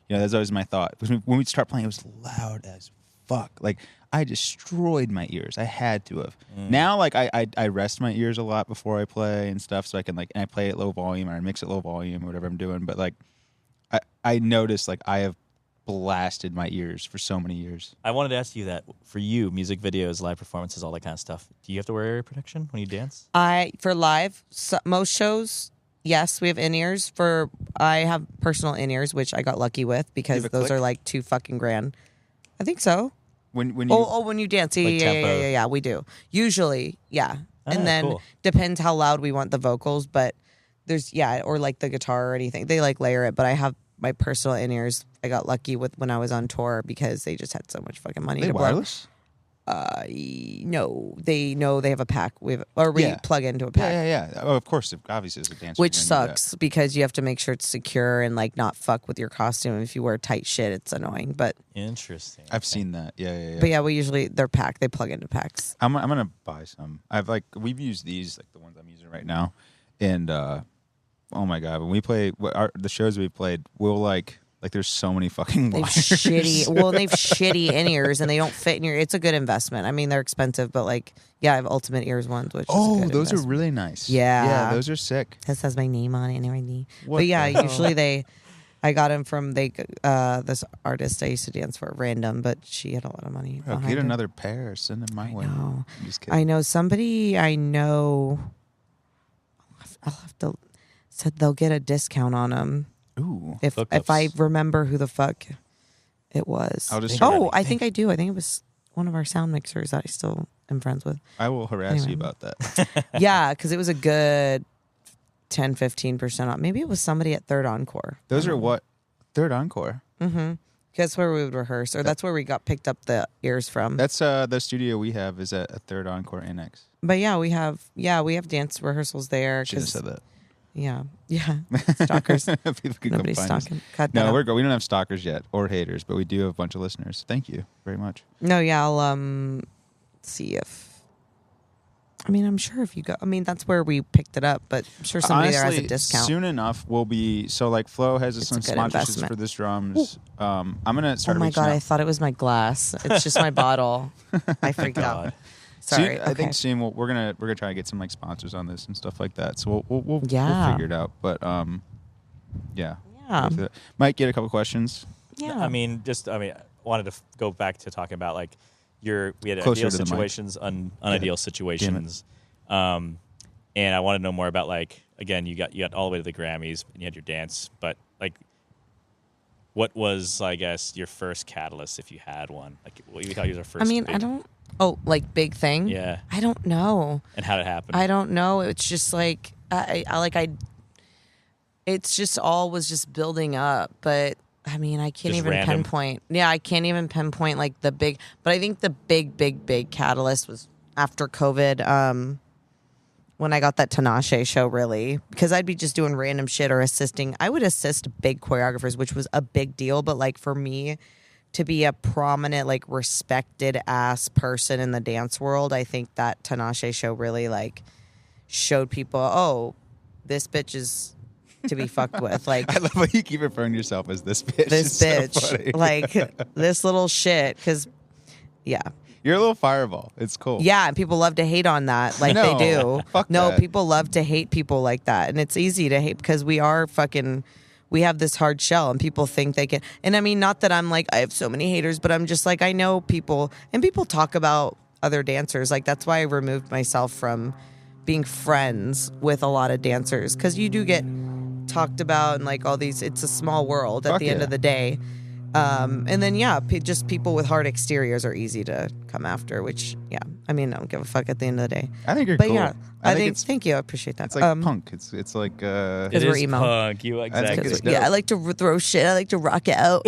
You know, that's always my thought. Because when we'd start playing, it was loud as fuck. Like, I destroyed my ears. I had to have. Now, like, I rest my ears a lot before I play and stuff, so I can, like, and I play at low volume or I mix at low volume or whatever I'm doing. But, like, I noticed, like, I have blasted my ears for so many years. I wanted to ask you that for you, music videos, live performances, all that kind of stuff. Do you have to wear ear protection when you dance? For live, most shows, yes, we have in-ears. I have personal in-ears, which I got lucky with because have a those click? are like $2 fucking grand. I think so. When you When you dance, Like tempo. yeah, we do. Usually, yeah. and then cool. depends how loud we want the vocals, but there's or like the guitar or anything. They like layer it, but I have my personal in-ears. I got lucky with when I was on tour because they just had so much fucking money to blow. wireless? No, they have a pack. We plug into a pack. Yeah. Oh, of course. Obviously, as a dancer, Which you're gonna need sucks because you have to make sure it's secure and like not fuck with your costume. If you wear tight shit, it's annoying. But Interesting. that. I've seen that. Yeah. But yeah, they're packed. They plug into packs. I'm gonna buy some. We've used these, like the ones I'm using right now, and oh my god, when we play the shows we've played, we'll like there's so many fucking They've wires. they've shitty in-ears and they don't fit in your. It's a good investment. I mean, they're expensive, but like, yeah, I have Ultimate Ears ones, which is a good those investment. are really nice. Yeah, those are sick. This has my name on it and everything. What But yeah, the hell? usually I got them from this artist I used to dance for, random, but she had a lot of money. Bro, behind get her. another pair. Send them my way. know. I'm just kidding. I know somebody I know. I'll have to said they'll get a discount on them Ooh. if Hookups. I remember who the fuck it was. I'll just I think I do. I think it was one of our sound mixers that I still am friends with. I will harass you Anyway. about that. Yeah, because it was a good 10-15% off. Maybe it was somebody at Third Encore. Those are what? Third Encore. Mm-hmm. That's where we would rehearse, or that's where we got picked up the ears from. That's the studio we have is at a Third Encore Annex. But yeah, we have dance rehearsals there. Should have 'cause- said that. Yeah, stalkers. People can Nobody's come find us. stalking. Cut that No, out. we're good. We don't have stalkers yet or haters, but we do have a bunch of listeners. Thank you very much. No, yeah, I'll see if. I mean, I'm sure if you go. I mean, that's where we picked it up, but I'm sure somebody there has a discount. Soon enough, we'll be. So, like, Flo has It's some a good sponsorships investment. for this drums. I'm gonna Oh start. my reaching god! out. I thought it was my glass. It's just my bottle. I freaked out. God. Sorry. Soon, I think soon we're gonna try to get some like sponsors on this and stuff like that. So we'll Yeah. figure it out. But yeah. Yeah. Might get a couple questions. Yeah. I wanted to go back to talking about like we had Closer ideal to the mic. situations, unideal situations, and I want to know more about like again you got all the way to the Grammys and you had your dance, but like what was I guess your first catalyst if you had one? Like what you thought was your first? I mean, big, I don't. Oh, like big thing? Yeah. I don't know. And how did it happen? I don't know. It's just like it's just all was just building up, but I mean, I can't Just even random. pinpoint. Yeah, I can't even pinpoint like the big. But I think the big catalyst was after COVID. When I got that Tinashe show, really, because I'd be just doing random shit or assisting. I would assist big choreographers, which was a big deal. But like for me to be a prominent, like respected ass person in the dance world, I think that Tinashe show really like showed people, oh, this bitch is to be fucked with. Like I love how you keep referring to yourself as this bitch. this It's so bitch, funny. like this little shit. Because yeah. You're a little fireball. It's cool. Yeah, and people love to hate on that, like No, they do. fuck No, that. people love to hate people like that, and it's easy to hate because we have this hard shell, and people think they can. And I mean, not that I'm like I have so many haters, but I'm just like I know people, and people talk about other dancers. Like that's why I removed myself from being friends with a lot of dancers because you do get talked about and like all these. It's a small world at Fuck the end yeah. of the day. And then just people with hard exteriors are easy to come after, which I mean I don't give a fuck at the end of the day. I think you're But cool. yeah, I think it's thank you, I appreciate that. it's like punk. It's like It we're is emo. punk. You think exactly. it's yeah, I like to throw shit. I like to rock out.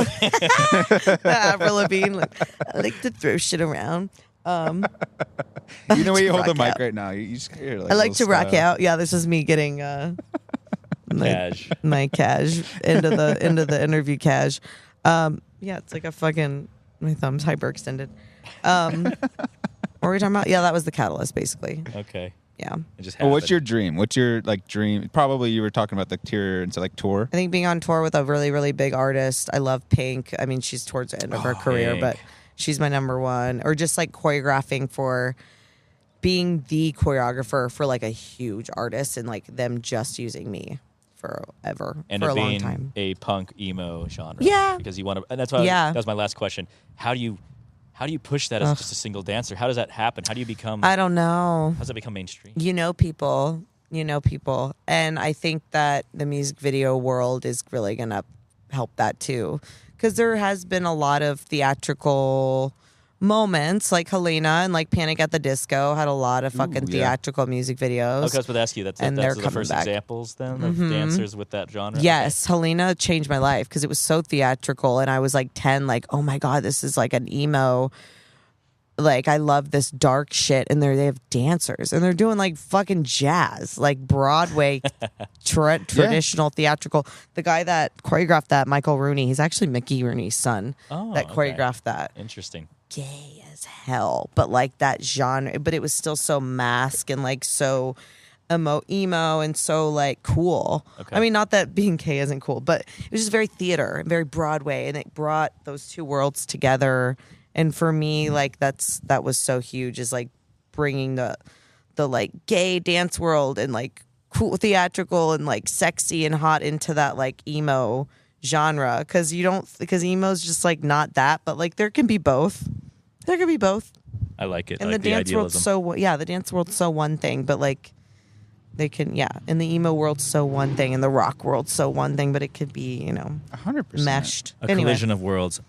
Avril Lavigne, like, I like to throw shit around. you know where you hold the rock mic out. right now. You just hear like I like to little rock style. out. Yeah, this is me getting Cash. my cash into the interview cash. Yeah, it's like a fucking my thumb's hyperextended. What were we talking about? Yeah, that was the catalyst, basically. Okay. Yeah, It just Well, what's happened. your dream? What's your like dream? Probably you were talking about the tour and so like tour. I think being on tour with a really, really big artist. I love Pink. I mean, she's towards the end of her career, Pink. but she's my number one. Or just like choreographing for being the choreographer for like a huge artist and like them just using me forever and for it a long being time. a punk emo genre. Yeah. Because you want to, and that's why Yeah. that was my last question. How do you push that as just a single dancer? How does that happen? How do you become? I don't know. How does that become mainstream? You know people. And I think that the music video world is really going to help that too. Because there has been a lot of theatrical moments, like Helena and like Panic at the Disco had a lot of fucking yeah. theatrical music videos. Okay, I was about to ask you. That's And that's they're the coming first back. examples then of dancers with that genre. Yes, Helena changed my life because it was so theatrical, and I was like 10, like, oh my god, this is like an emo. Like, I love this dark shit, and they have dancers, and they're doing like fucking jazz, like Broadway traditional theatrical. The guy that choreographed that, Michael Rooney, he's actually Mickey Rooney's son that choreographed that. Interesting. Gay as hell, but like that genre, but it was still so mask and like so emo and so like cool. Okay. I mean, not that being gay isn't cool, but it was just very theater and very Broadway, and it brought those two worlds together. And for me, like that was so huge, is like bringing the like gay dance world and like cool theatrical and like sexy and hot into that like emo genre, because emo's just like not that, but like there can be both. There can be both. I like it. And I like the dance world's the dance world's so one thing, but like they can, in the emo world's so one thing, and the rock world's so one thing, but it could be, 100%. meshed. a collision of worlds,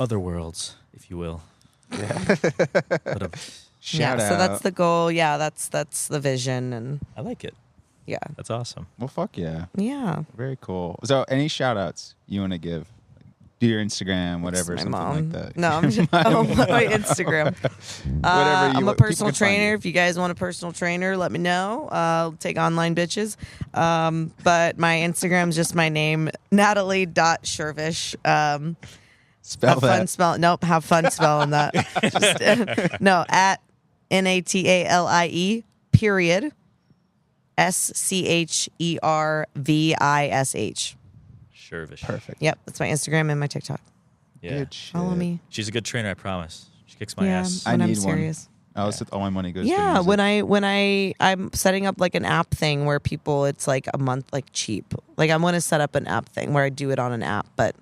other worlds, if you will. But Shout out. So that's the goal. Yeah, that's the vision, and I like it. yeah. That's awesome. Well, fuck yeah. Yeah. Very cool. So, any shout outs you want to give? Do your Instagram, whatever, My something mom. like that. No, I'm just, my Instagram. Whatever I'm a people personal can find trainer. you. If you guys want a personal trainer, let me know. I'll take online bitches. But my Instagram's just my name, Natalie.Schervish. Spell have that. fun spelling. Nope, have fun spelling that. No, at Natalie period Schervish. Schervish. Perfect. Yep, that's my Instagram and my TikTok. Yeah. Good shit. Follow me. She's a good trainer, I promise. She kicks my Yeah, ass. when I I'm need one. serious. All my money goes to Yeah, music. when I'm setting up like an app thing where people, it's like a month, like cheap. Like I'm going to set up an app thing where I do it on an app, but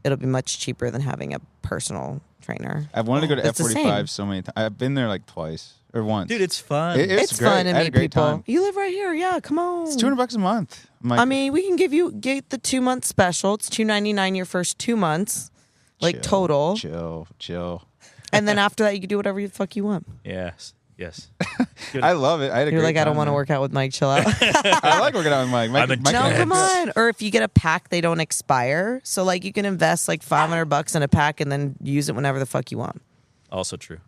it'll be much cheaper than having a personal trainer. I've wanted to go to It's the same. F45 so many times. I've been there like twice or once. Dude, it's fun. It was It's great. fun to I had a meet great people. time. You live right here, yeah. Come on. It's $200 a month. I'm like, I mean, we can get the 2-month special. It's $299 your first 2 months, like chill, total. Chill. And then after that, you can do whatever the fuck you want. Yes. Yes. I love it. I had a You're great like, I don't time want to there. work out with Mike. Chill out. I like working out with Mike. I'm a Mike No, and I come had- on. Or if you get a pack, they don't expire. So like you can invest like $500 in a pack and then use it whenever the fuck you want. Also true.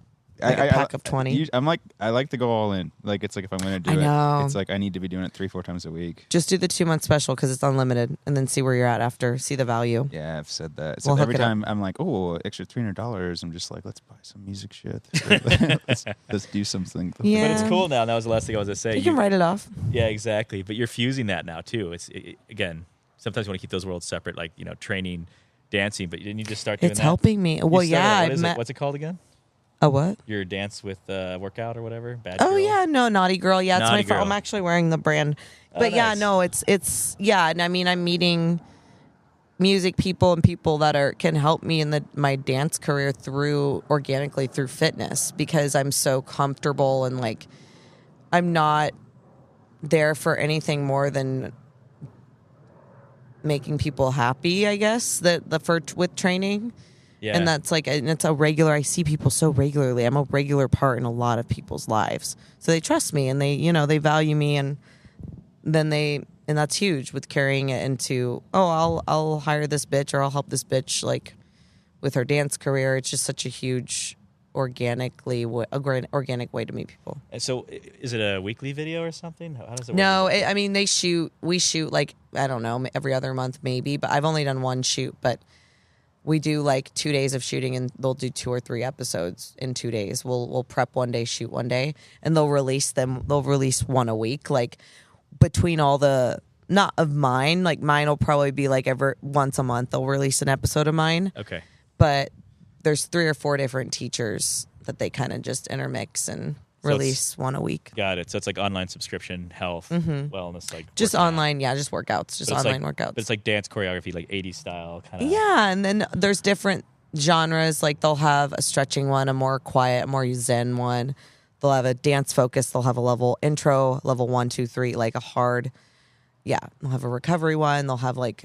Like a pack of 20. I'm like, I like to go all in. Like, it's like if I'm going to do I it, know. it's like I need to be doing it 3-4 times a week. Just do the 2-month special because it's unlimited, and then see where you're at after. See the value. Yeah, I've said that. So We'll hook every it up. time I'm like, oh, extra $300, I'm just like, let's buy some music shit. let's do something. Yeah. But it's cool now. That was the last thing I was going to say. You can write it off. Yeah, exactly. But you're fusing that now too. Again, sometimes you want to keep those worlds separate, like training, dancing. But didn't you just start doing It's that? helping me. Well, You started- yeah. What is it? What's it called again? A what? Your dance with workout or whatever. Bad Oh Girl? yeah, no, Naughty Girl. Yeah, it's Naughty my fault. Girl. I'm actually wearing the brand. Oh, But yeah, nice. no, it's yeah, and I mean I'm meeting music people and people that can help me in my dance career organically through fitness, because I'm so comfortable and like I'm not there for anything more than making people happy, I guess, with training. Yeah. And that's like, and it's a regular, I see people so regularly. I'm a regular part in a lot of people's lives. So they trust me and they value me, and then and that's huge with carrying it into, I'll hire this bitch or I'll help this bitch like with her dance career. It's just such a huge organic way to meet people. And so, is it a weekly video or something? How does it work? No, I mean, we shoot like, I don't know, every other month maybe, but I've only done one shoot, but we do like 2 days of shooting, and they'll do 2 or 3 episodes in 2 days. We'll prep one day, shoot one day, and they'll release them. They'll release one a week, like between all the, not of mine, like mine will probably be like once a month they'll release an episode of mine. Okay. But there's 3 or 4 different teachers that they kind of just intermix and release one a week. Got it. So it's like online subscription, health, wellness, like Just working out. online, yeah, just workouts, just But it's online like, workouts. But it's like dance choreography, like 80s style kind of. Yeah, and then there's different genres. Like they'll have a stretching one, a more quiet, a more zen one. They'll have a dance focus. They'll have a level intro, level 1, 2, 3, like a hard. Yeah, they'll have a recovery one. They'll have like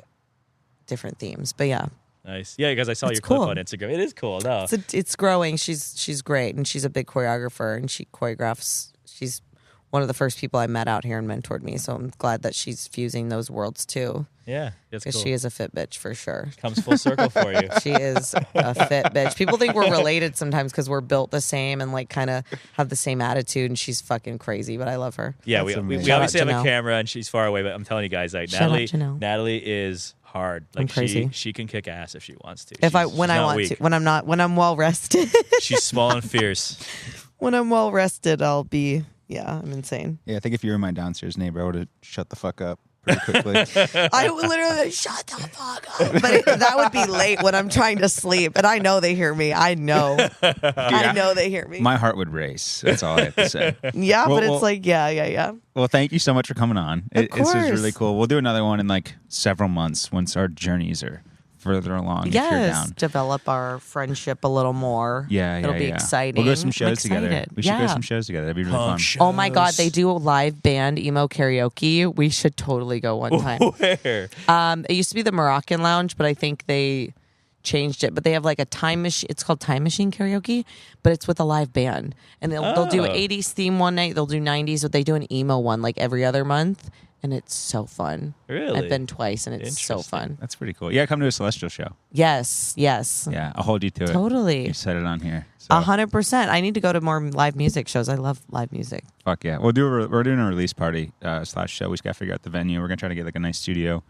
different themes. But yeah, Nice. Yeah, because I saw It's your clip cool. on Instagram. It is cool. No. It's growing. She's great, and she's a big choreographer, and she choreographs. She's one of the first people I met out here and mentored me. So I'm glad that she's fusing those worlds too. Yeah, that's Because cool. she is a fit bitch for sure. Comes full circle for you. She is a fit bitch. People think we're related sometimes because we're built the same and like kind of have the same attitude. And she's fucking crazy, but I love her. Yeah, That's we amazing. Shout obviously out have a Janelle. camera and she's far away, but I'm telling you guys, like Shout out Janelle. Natalie is hard. I'm Like crazy. she can kick ass if she wants to. If She's when I not want weak. to, when I'm well rested. She's small and fierce. When I'm well rested, I'll be. Yeah, I'm insane. Yeah, I think if you were my downstairs neighbor, I would have shut the fuck up pretty quickly. I would literally shut the fuck up. But that would be late when I'm trying to sleep, and I know they hear me. I know they hear me. My heart would race. That's all I have to say. Yeah, Well, but it's well- like yeah. Well, thank you so much for coming on. Of This is really course. cool. We'll do another one in like several months once our journeys are further along. If you're Yes, down. develop our friendship a little more. Yeah, it'll be yeah. exciting. We'll go to some I'm shows together. excited. We should go to Yeah. some shows together. That'd be really fun. Oh my God, they do a live band emo karaoke. We should totally go one time. Where? It used to be the Moroccan Lounge, but I think they changed it. But they have like a time machine. It's called Time Machine Karaoke, but it's with a live band. And they'll do an 80s theme one night. They'll do 90s, but they do an emo one like every other month. And it's so fun. Really? I've been twice, and it's so Interesting. fun. That's pretty cool. Yeah, come to a Celestial show. Yes. Yeah, I'll hold you to it. Totally. You said it on here. So, 100%. I need to go to more live music shows. I love live music. fuck yeah. We're doing a release party / show. We just got to figure out the venue. We're going to try to get like a nice studio.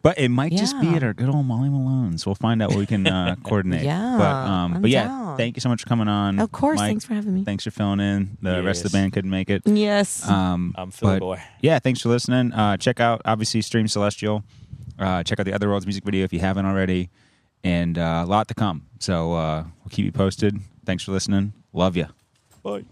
But it might just be Yeah. at our good old Molly Malone's. We'll find out what we can coordinate. Yeah, But I'm yeah, down. thank you so much for coming on. Of course. Mike, Thanks for having me. Thanks for filling in. The rest of the Yes. band couldn't make it. Yes. I'm Philly But, boy. yeah, thanks for listening. Check out, obviously, Stream Celestial. Check out the Other Worlds music video if you haven't already. And a lot to come. So we'll keep you posted. Thanks for listening. Love you. Bye.